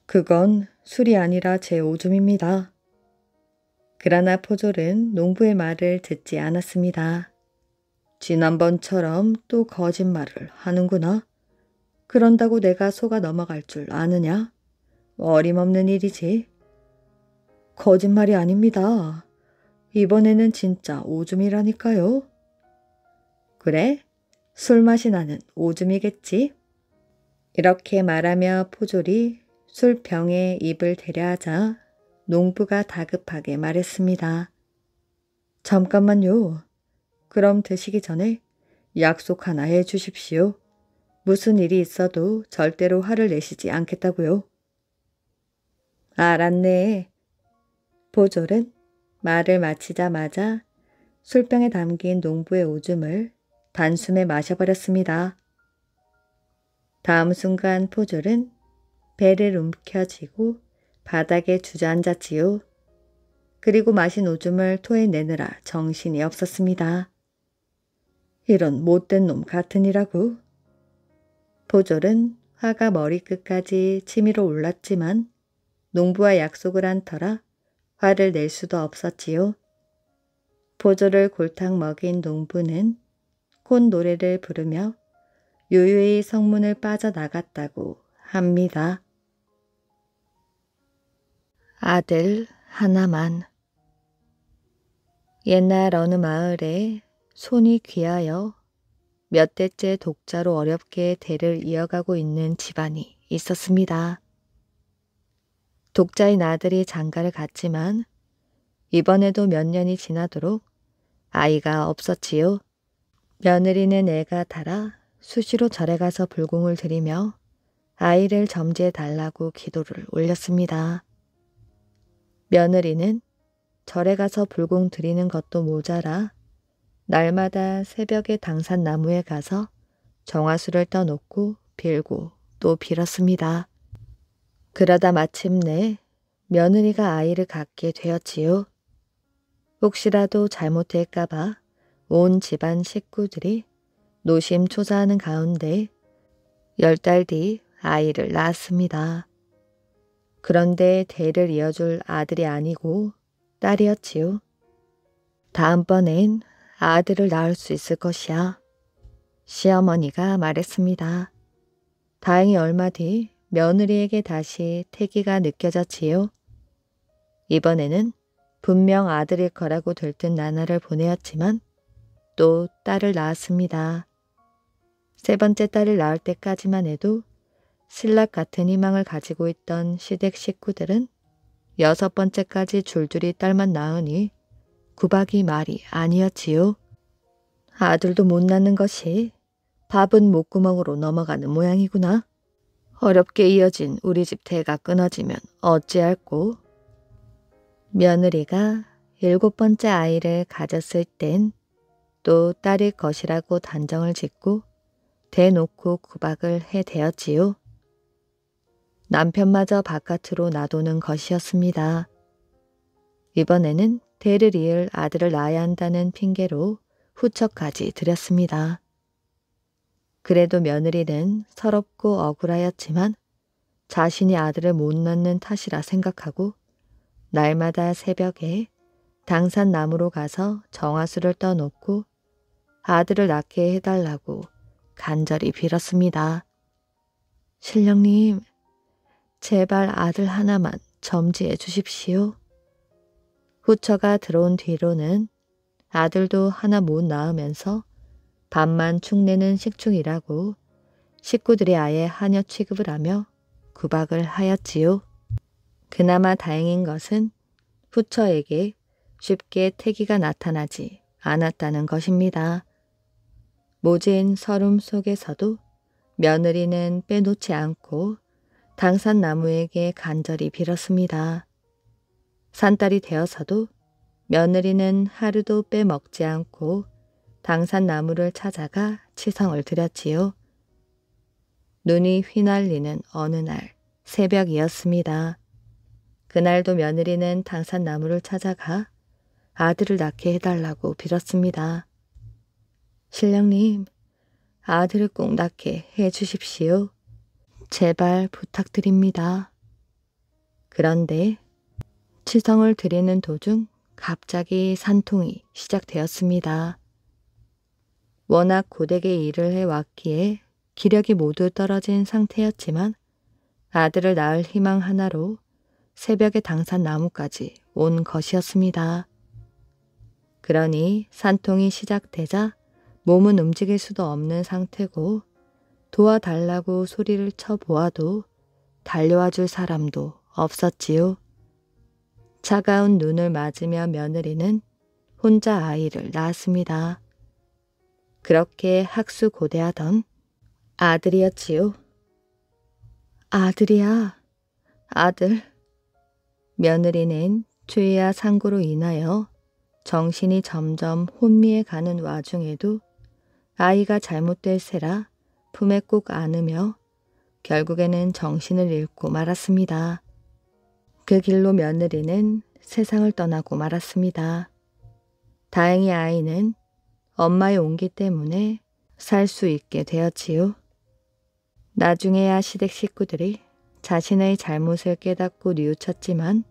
그건 술이 아니라 제 오줌입니다. 그러나 포졸은 농부의 말을 듣지 않았습니다. 지난번처럼 또 거짓말을 하는구나. 그런다고 내가 속아 넘어갈 줄 아느냐? 어림없는 일이지. 거짓말이 아닙니다. 이번에는 진짜 오줌이라니까요. 그래? 술맛이 나는 오줌이겠지? 이렇게 말하며 포졸이 술병에 입을 대려 하자 농부가 다급하게 말했습니다. 잠깐만요. 그럼 드시기 전에 약속 하나 해 주십시오. 무슨 일이 있어도 절대로 화를 내시지 않겠다고요. 알았네. 포졸은 말을 마치자마자 술병에 담긴 농부의 오줌을 단숨에 마셔버렸습니다. 다음 순간 포졸은 배를 움켜쥐고 바닥에 주저앉았지요. 그리고 마신 오줌을 토해내느라 정신이 없었습니다. 이런 못된 놈 같으니라고. 포졸은 화가 머리끝까지 치밀어 올랐지만 농부와 약속을 한 터라 화를 낼 수도 없었지요. 포졸을 골탕 먹인 농부는 콧노래를 부르며 유유히 성문을 빠져나갔다고 합니다. 아들 하나만. 옛날 어느 마을에 손이 귀하여 몇 대째 독자로 어렵게 대를 이어가고 있는 집안이 있었습니다. 독자인 아들이 장가를 갔지만 이번에도 몇 년이 지나도록 아이가 없었지요. 며느리는 애가 달아 수시로 절에 가서 불공을 들이며 아이를 점지해 달라고 기도를 올렸습니다. 며느리는 절에 가서 불공 드리는 것도 모자라 날마다 새벽에 당산나무에 가서 정화수를 떠놓고 빌고 또 빌었습니다. 그러다 마침내 며느리가 아이를 갖게 되었지요. 혹시라도 잘못될까봐 온 집안 식구들이 노심초사하는 가운데 10달 뒤 아이를 낳았습니다. 그런데 대를 이어줄 아들이 아니고 딸이었지요. 다음번엔 아들을 낳을 수 있을 것이야. 시어머니가 말했습니다. 다행히 얼마 뒤 며느리에게 다시 태기가 느껴졌지요. 이번에는 분명 아들일 거라고 들뜬 나날을 보내었지만 또 딸을 낳았습니다. 세 번째 딸을 낳을 때까지만 해도 신락 같은 희망을 가지고 있던 시댁 식구들은 6번째까지 줄줄이 딸만 낳으니 구박이 말이 아니었지요. 아들도 못 낳는 것이 밥은 목구멍으로 넘어가는 모양이구나. 어렵게 이어진 우리 집 대가 끊어지면 어찌할꼬. 며느리가 7번째 아이를 가졌을 땐 또 딸일 것이라고 단정을 짓고 대놓고 구박을 해대었지요. 남편마저 바깥으로 놔두는 것이었습니다. 이번에는 대를 이을 아들을 낳아야 한다는 핑계로 후처까지 드렸습니다. 그래도 며느리는 서럽고 억울하였지만 자신이 아들을 못 낳는 탓이라 생각하고 날마다 새벽에 당산나무로 가서 정화수를 떠놓고 아들을 낳게 해달라고 간절히 빌었습니다. 신령님, 제발 아들 하나만 점지해 주십시오. 후처가 들어온 뒤로는 아들도 하나 못 낳으면서 밥만 축내는 식충이라고 식구들이 아예 하녀 취급을 하며 구박을 하였지요. 그나마 다행인 것은 후처에게 쉽게 태기가 나타나지 않았다는 것입니다. 모진 서름 속에서도 며느리는 빼놓지 않고 당산나무에게 간절히 빌었습니다. 산딸이 되어서도 며느리는 하루도 빼먹지 않고 당산나무를 찾아가 치성을 드렸지요. 눈이 휘날리는 어느 날 새벽이었습니다. 그날도 며느리는 당산나무를 찾아가 아들을 낳게 해달라고 빌었습니다. 신령님, 아들을 꼭 낳게 해주십시오. 제발 부탁드립니다. 그런데 치성을 드리는 도중 갑자기 산통이 시작되었습니다. 워낙 고되게 일을 해왔기에 기력이 모두 떨어진 상태였지만 아들을 낳을 희망 하나로 새벽에 당산나무까지 온 것이었습니다. 그러니 산통이 시작되자 몸은 움직일 수도 없는 상태고 도와달라고 소리를 쳐보아도 달려와 줄 사람도 없었지요. 차가운 눈을 맞으며 며느리는 혼자 아이를 낳았습니다. 그렇게 학수고대하던 아들이었지요. 아들이야, 아들. 며느리는 추위와 상고로 인하여 정신이 점점 혼미해 가는 와중에도 아이가 잘못될세라 품에 꼭 안으며 결국에는 정신을 잃고 말았습니다. 그 길로 며느리는 세상을 떠나고 말았습니다. 다행히 아이는 엄마의 온기 때문에 살 수 있게 되었지요. 나중에야 시댁 식구들이 자신의 잘못을 깨닫고 뉘우쳤지만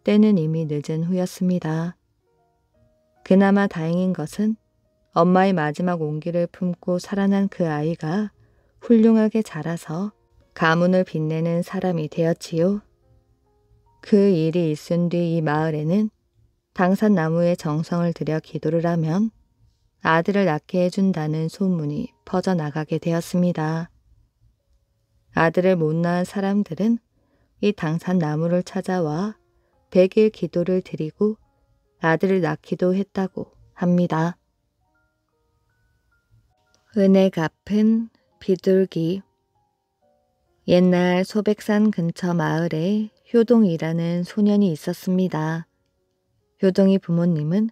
때는 이미 늦은 후였습니다. 그나마 다행인 것은 엄마의 마지막 온기를 품고 살아난 그 아이가 훌륭하게 자라서 가문을 빛내는 사람이 되었지요. 그 일이 있은 뒤 이 마을에는 당산나무에 정성을 들여 기도를 하면 아들을 낳게 해준다는 소문이 퍼져나가게 되었습니다. 아들을 못 낳은 사람들은 이 당산나무를 찾아와 100일 기도를 드리고 아들을 낳기도 했다고 합니다. 은혜 갚은 비둘기. 옛날 소백산 근처 마을에 효동이라는 소년이 있었습니다. 효동이 부모님은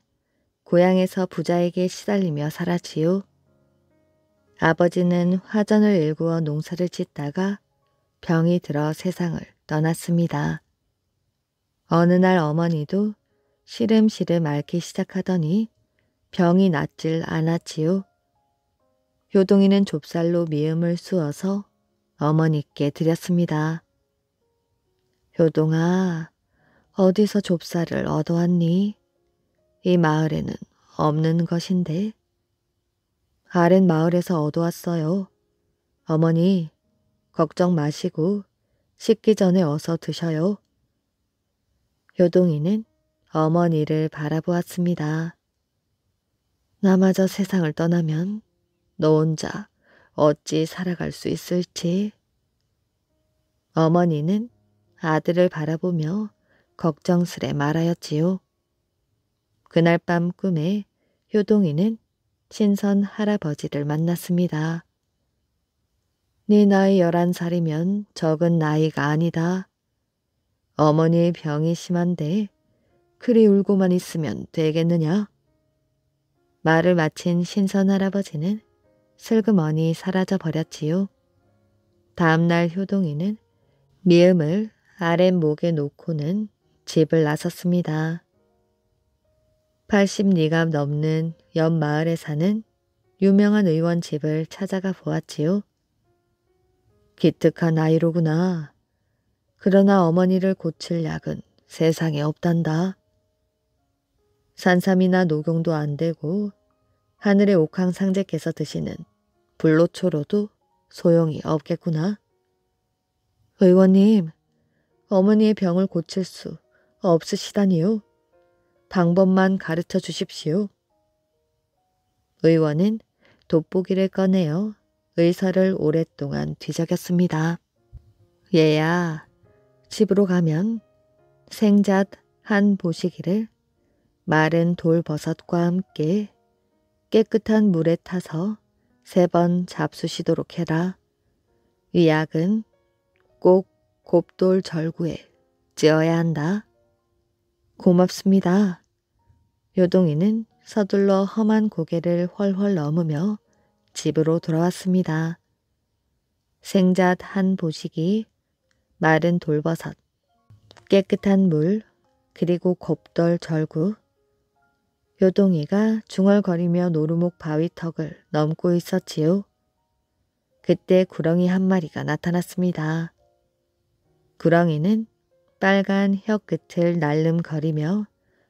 고향에서 부자에게 시달리며 살았지요. 아버지는 화전을 일구어 농사를 짓다가 병이 들어 세상을 떠났습니다. 어느 날 어머니도 시름시름 앓기 시작하더니 병이 낫질 않았지요. 효동이는 좁쌀로 미음을 쑤어서 어머니께 드렸습니다. 효동아, 어디서 좁쌀을 얻어왔니? 이 마을에는 없는 것인데. 아랫 마을에서 얻어왔어요. 어머니, 걱정 마시고 식기 전에 어서 드셔요. 효동이는 어머니를 바라보았습니다. 나마저 세상을 떠나면 너 혼자 어찌 살아갈 수 있을지. 어머니는 아들을 바라보며 걱정스레 말하였지요. 그날 밤 꿈에 효동이는 신선 할아버지를 만났습니다. 네 나이 11살이면 적은 나이가 아니다. 어머니의 병이 심한데 그리 울고만 있으면 되겠느냐? 말을 마친 신선 할아버지는 슬그머니 사라져 버렸지요. 다음날 효동이는 미음을 아랫목에 놓고는 집을 나섰습니다. 80리가 넘는 옆 마을에 사는 유명한 의원 집을 찾아가 보았지요. 기특한 아이로구나. 그러나 어머니를 고칠 약은 세상에 없단다. 산삼이나 녹용도 안 되고 하늘의 옥황상제께서 드시는 불로초로도 소용이 없겠구나. 의원님, 어머니의 병을 고칠 수 없으시다니요. 방법만 가르쳐 주십시오. 의원은 돋보기를 꺼내어 의서를 오랫동안 뒤적였습니다. 얘야, 집으로 가면 생잣 한 보시기를 마른 돌버섯과 함께 깨끗한 물에 타서 3번 잡수시도록 해라. 이 약은 꼭 곱돌 절구에 찌어야 한다. 고맙습니다. 요동이는 서둘러 험한 고개를 훨훨 넘으며 집으로 돌아왔습니다. 생잣 한 보시기, 마른 돌버섯, 깨끗한 물, 그리고 곱돌 절구. 요동이가 중얼거리며 노루목 바위턱을 넘고 있었지요. 그때 구렁이 한 마리가 나타났습니다. 구렁이는 빨간 혀 끝을 날름거리며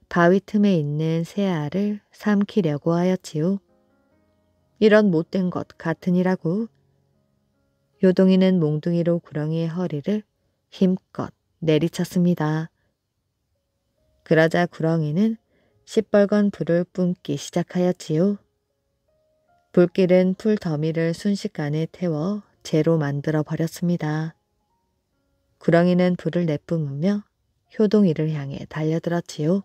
바위 틈에 있는 새알을 삼키려고 하였지요. 이런 못된 것 같으니라고. 요동이는 몽둥이로 구렁이의 허리를 힘껏 내리쳤습니다. 그러자 구렁이는 시뻘건 불을 뿜기 시작하였지요. 불길은 풀 더미를 순식간에 태워 재로 만들어 버렸습니다. 구렁이는 불을 내뿜으며 효동이를 향해 달려들었지요.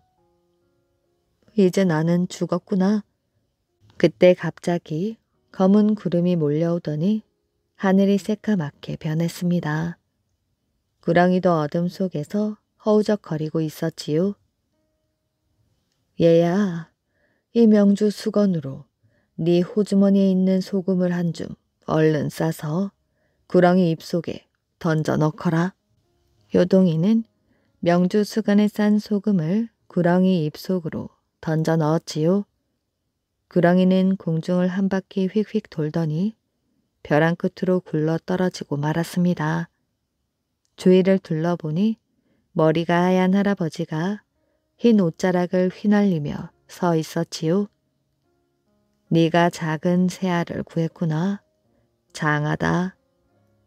이제 나는 죽었구나. 그때 갑자기 검은 구름이 몰려오더니 하늘이 새까맣게 변했습니다. 구렁이도 어둠 속에서 허우적거리고 있었지요. 얘야, 이 명주 수건으로 네 호주머니에 있는 소금을 한 줌 얼른 싸서 구렁이 입속에 던져 넣거라. 효동이는 명주 수건에 싼 소금을 구렁이 입속으로 던져 넣었지요. 구렁이는 공중을 한 바퀴 휙휙 돌더니 벼랑 끝으로 굴러 떨어지고 말았습니다. 주위를 둘러보니 머리가 하얀 할아버지가 흰 옷자락을 휘날리며 서 있었지요. 네가 작은 새알을 구했구나. 장하다.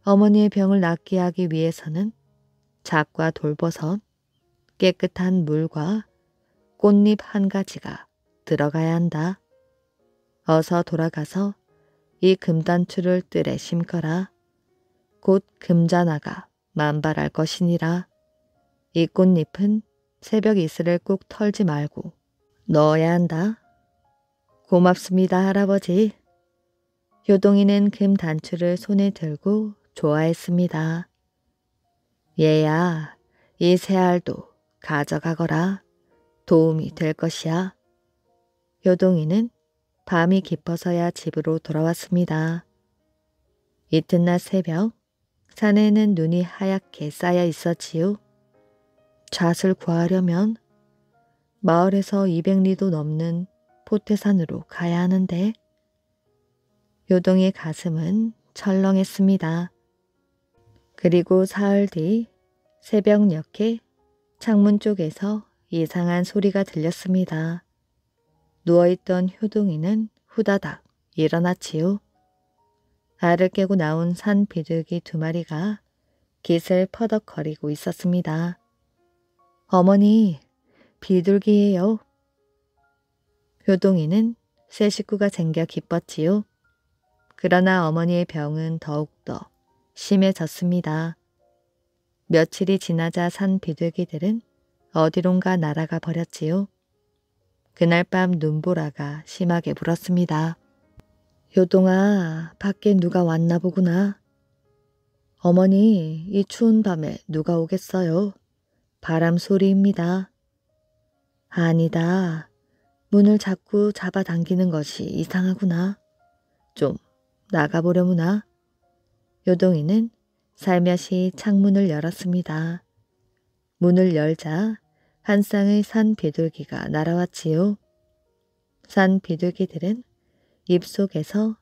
어머니의 병을 낫게 하기 위해서는 잣과 돌버섯, 깨끗한 물과 꽃잎 한 가지가 들어가야 한다. 어서 돌아가서 이 금단추를 뜰에 심거라. 곧 금자나가 만발할 것이니라. 이 꽃잎은 새벽 이슬을 꼭 털지 말고 넣어야 한다. 고맙습니다, 할아버지. 효동이는 금단추를 손에 들고 좋아했습니다. 얘야, 이 새알도 가져가거라. 도움이 될 것이야. 효동이는 밤이 깊어서야 집으로 돌아왔습니다. 이튿날 새벽, 산에는 눈이 하얗게 쌓여 있었지요. 잣을 구하려면 마을에서 200리도 넘는 포태산으로 가야 하는데 효동의 가슴은 철렁했습니다. 그리고 사흘 뒤 새벽녘에 창문 쪽에서 이상한 소리가 들렸습니다. 누워있던 효동이는 후다닥 일어났지요. 알을 깨고 나온 산 비둘기 2마리가 깃을 퍼덕거리고 있었습니다. 어머니, 비둘기예요. 효동이는 새 식구가 생겨 기뻤지요. 그러나 어머니의 병은 더욱더 심해졌습니다. 며칠이 지나자 산 비둘기들은 어디론가 날아가 버렸지요. 그날 밤 눈보라가 심하게 불었습니다. 효동아, 밖에 누가 왔나 보구나. 어머니, 이 추운 밤에 누가 오겠어요? 바람 소리입니다. 아니다. 문을 자꾸 잡아당기는 것이 이상하구나. 좀 나가보려무나. 요동이는 살며시 창문을 열었습니다. 문을 열자 한 쌍의 산 비둘기가 날아왔지요. 산 비둘기들은 입속에서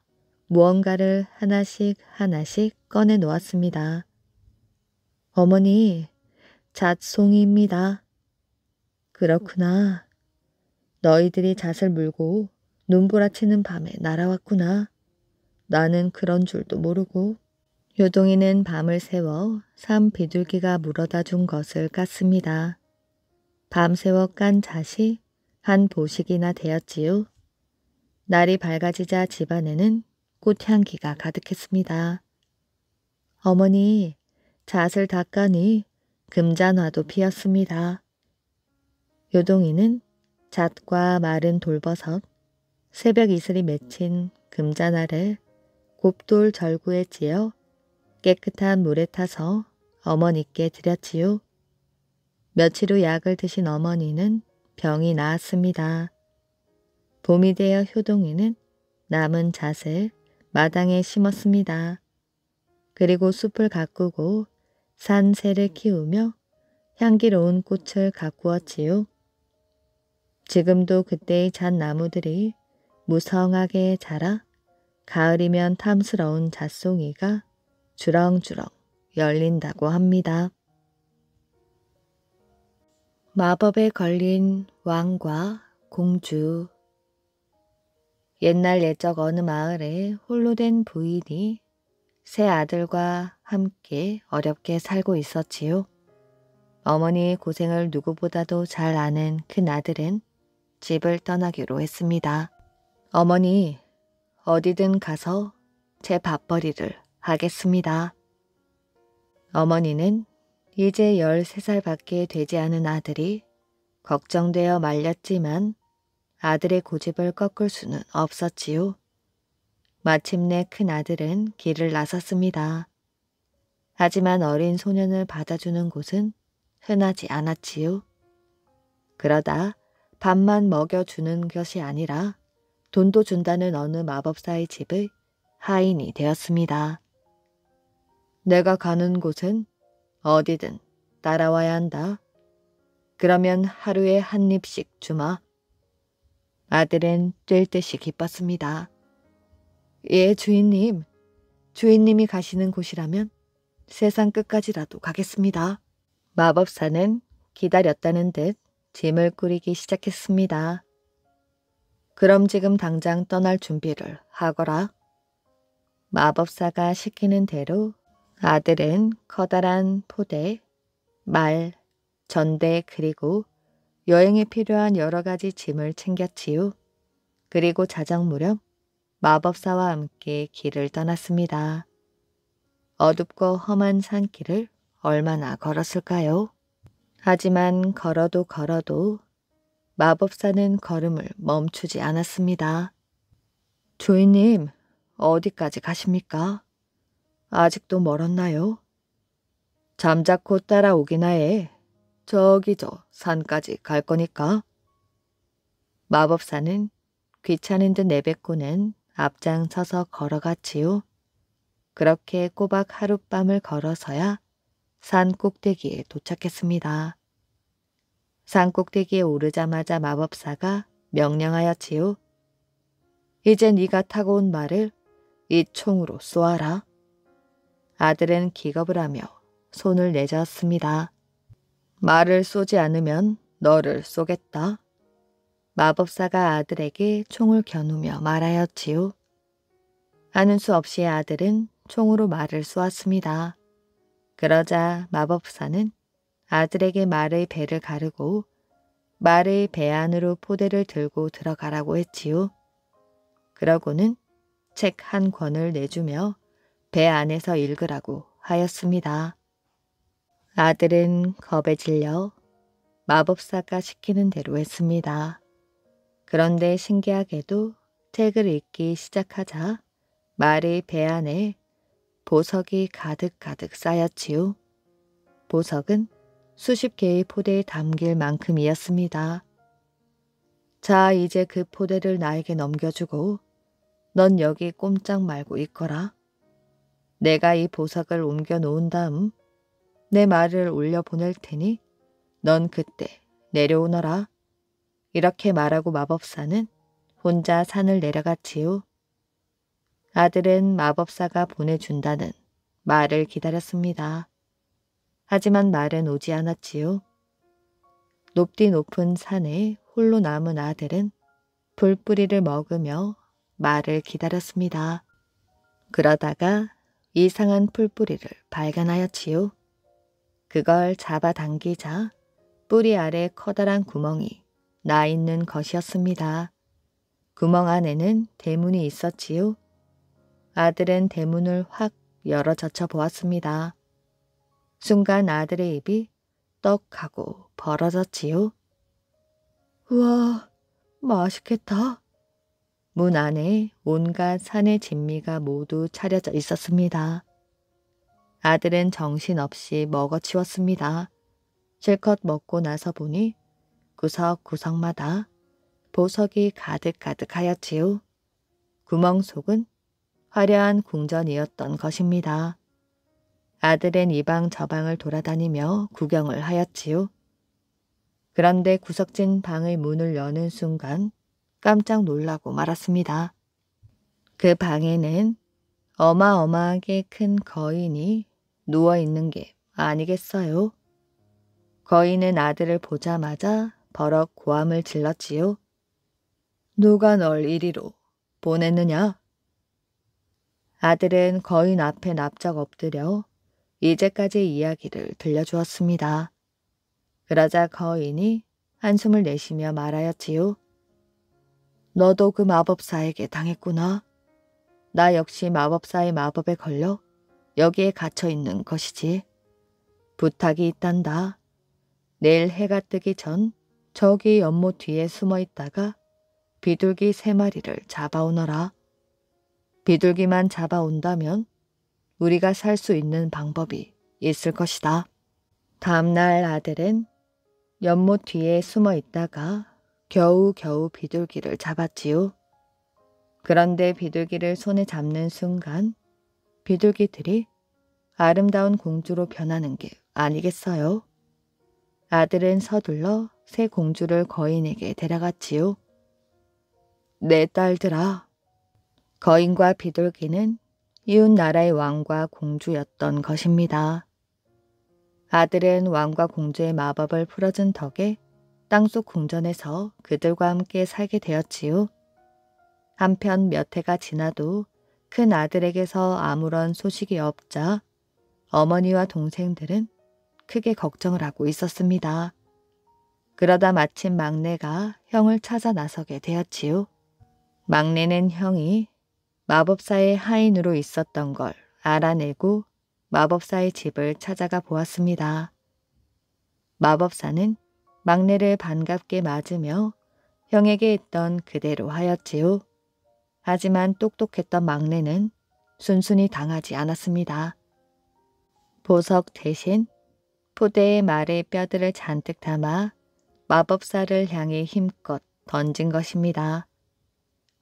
무언가를 하나씩 하나씩 꺼내 놓았습니다. 어머니, 잣송이입니다. 그렇구나. 너희들이 잣을 물고 눈보라치는 밤에 날아왔구나. 나는 그런 줄도 모르고. 요동이는 밤을 새워 산 비둘기가 물어다 준 것을 깠습니다. 밤새워 깐 잣이 한 보식이나 되었지요. 날이 밝아지자 집안에는 꽃향기가 가득했습니다. 어머니, 잣을 다 까니 금잔화도 피었습니다. 요동이는 잣과 마른 돌버섯, 새벽 이슬이 맺힌 금잔화를 곱돌 절구에 찧어 깨끗한 물에 타서 어머니께 드렸지요. 며칠 후 약을 드신 어머니는 병이 나았습니다. 봄이 되어 효동이는 남은 잣을 마당에 심었습니다. 그리고 숲을 가꾸고 산새를 키우며 향기로운 꽃을 가꾸었지요. 지금도 그때의 잣나무들이 무성하게 자라 가을이면 탐스러운 잣송이가 주렁주렁 열린다고 합니다. 마법에 걸린 왕과 공주. 옛날 옛적 어느 마을에 홀로 된 부인이 세 아들과 함께 어렵게 살고 있었지요. 어머니의 고생을 누구보다도 잘 아는 큰 아들은 집을 떠나기로 했습니다. 어머니, 어디든 가서 제 밥벌이를 하겠습니다. 어머니는 이제 13살밖에 되지 않은 아들이 걱정되어 말렸지만 아들의 고집을 꺾을 수는 없었지요. 마침내 큰 아들은 길을 나섰습니다. 하지만 어린 소년을 받아주는 곳은 흔하지 않았지요. 그러다 밥만 먹여주는 것이 아니라 돈도 준다는 어느 마법사의 집의 하인이 되었습니다. 내가 가는 곳은 어디든 따라와야 한다. 그러면 하루에 한 입씩 주마. 아들은 뛸 듯이 기뻤습니다. 예, 주인님. 주인님이 가시는 곳이라면 세상 끝까지라도 가겠습니다. 마법사는 기다렸다는 듯 짐을 꾸리기 시작했습니다. 그럼 지금 당장 떠날 준비를 하거라. 마법사가 시키는 대로 아들은 커다란 포대, 말, 전대 그리고 여행에 필요한 여러 가지 짐을 챙겼지요. 그리고 자정 무렵 마법사와 함께 길을 떠났습니다. 어둡고 험한 산길을 얼마나 걸었을까요? 하지만 걸어도 마법사는 걸음을 멈추지 않았습니다. 주인님, 어디까지 가십니까? 아직도 멀었나요? 잠자코 따라오기나 해. 저기 저 산까지 갈 거니까. 마법사는 귀찮은 듯 내뱉고는 앞장서서 걸어갔지요. 그렇게 꼬박 하룻밤을 걸어서야 산 꼭대기에 도착했습니다. 산 꼭대기에 오르자마자 마법사가 명령하였지요. 이제 네가 타고 온 말을 이 총으로 쏘아라. 아들은 기겁을 하며 손을 내저었습니다. 말을 쏘지 않으면 너를 쏘겠다. 마법사가 아들에게 총을 겨누며 말하였지요. 하는 수 없이 아들은 총으로 말을 쏘았습니다. 그러자 마법사는 아들에게 말의 배를 가르고 말의 배 안으로 포대를 들고 들어가라고 했지요. 그러고는 책 한 권을 내주며 배 안에서 읽으라고 하였습니다. 아들은 겁에 질려 마법사가 시키는 대로 했습니다. 그런데 신기하게도 책을 읽기 시작하자 말의 배 안에 보석이 가득가득 쌓였지요. 보석은 수십 개의 포대에 담길 만큼이었습니다. 자, 이제 그 포대를 나에게 넘겨주고 넌 여기 꼼짝 말고 있거라. 내가 이 보석을 옮겨 놓은 다음 내 말을 올려보낼 테니 넌 그때 내려오너라. 이렇게 말하고 마법사는 혼자 산을 내려갔지요. 아들은 마법사가 보내준다는 말을 기다렸습니다. 하지만 말은 오지 않았지요. 높디 높은 산에 홀로 남은 아들은 불뿌리를 먹으며 말을 기다렸습니다. 그러다가 이상한 풀뿌리를 발견하였지요. 그걸 잡아당기자 뿌리 아래 커다란 구멍이 나 있는 것이었습니다. 구멍 안에는 대문이 있었지요. 아들은 대문을 확 열어 젖혀 보았습니다. 순간 아들의 입이 떡 하고 벌어졌지요. 우와, 맛있겠다. 문 안에 온갖 산의 진미가 모두 차려져 있었습니다. 아들은 정신없이 먹어치웠습니다. 실컷 먹고 나서 보니 구석구석마다 보석이 가득가득하였지요. 구멍 속은 화려한 궁전이었던 것입니다. 아들은 이방 저방을 돌아다니며 구경을 하였지요. 그런데 구석진 방의 문을 여는 순간 깜짝 놀라고 말았습니다. 그 방에는 어마어마하게 큰 거인이 누워있는 게 아니겠어요? 거인은 아들을 보자마자 버럭 고함을 질렀지요. 누가 널 이리로 보냈느냐? 아들은 거인 앞에 납작 엎드려 이제까지 이야기를 들려주었습니다. 그러자 거인이 한숨을 내쉬며 말하였지요. 너도 그 마법사에게 당했구나. 나 역시 마법사의 마법에 걸려 여기에 갇혀 있는 것이지. 부탁이 있단다. 내일 해가 뜨기 전 저기 연못 뒤에 숨어 있다가 비둘기 3마리를 잡아오너라. 비둘기만 잡아온다면 우리가 살 수 있는 방법이 있을 것이다. 다음날 아들은 연못 뒤에 숨어 있다가 겨우겨우 비둘기를 잡았지요. 그런데 비둘기를 손에 잡는 순간 비둘기들이 아름다운 공주로 변하는 게 아니겠어요? 아들은 서둘러 새 공주를 거인에게 데려갔지요. 내 딸들아. 거인과 비둘기는 이웃 나라의 왕과 공주였던 것입니다. 아들은 왕과 공주의 마법을 풀어준 덕에 땅속 궁전에서 그들과 함께 살게 되었지요. 한편 몇 해가 지나도 큰 아들에게서 아무런 소식이 없자 어머니와 동생들은 크게 걱정을 하고 있었습니다. 그러다 마침 막내가 형을 찾아 나서게 되었지요. 막내는 형이 마법사의 하인으로 있었던 걸 알아내고 마법사의 집을 찾아가 보았습니다. 마법사는 막내를 반갑게 맞으며 형에게 했던 그대로 하였지요. 하지만 똑똑했던 막내는 순순히 당하지 않았습니다. 보석 대신 포대에 말의 뼈들을 잔뜩 담아 마법사를 향해 힘껏 던진 것입니다.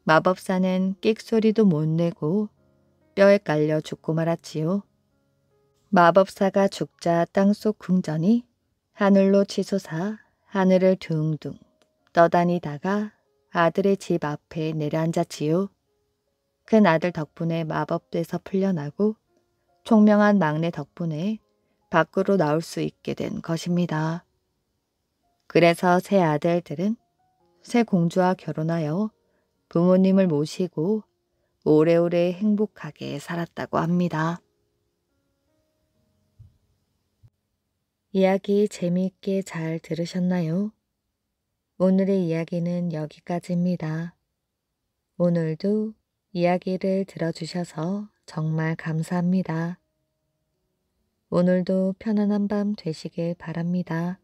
마법사는 끽소리도 못 내고 뼈에 깔려 죽고 말았지요. 마법사가 죽자 땅속 궁전이 하늘로 치솟아 하늘을 둥둥 떠다니다가 아들의 집 앞에 내려앉았지요. 큰 아들 덕분에 마법에서 풀려나고 총명한 막내 덕분에 밖으로 나올 수 있게 된 것입니다. 그래서 새 아들들은 새 공주와 결혼하여 부모님을 모시고 오래오래 행복하게 살았다고 합니다. 이야기 재미있게 잘 들으셨나요? 오늘의 이야기는 여기까지입니다. 오늘도 이야기를 들어주셔서 정말 감사합니다. 오늘도 편안한 밤 되시길 바랍니다.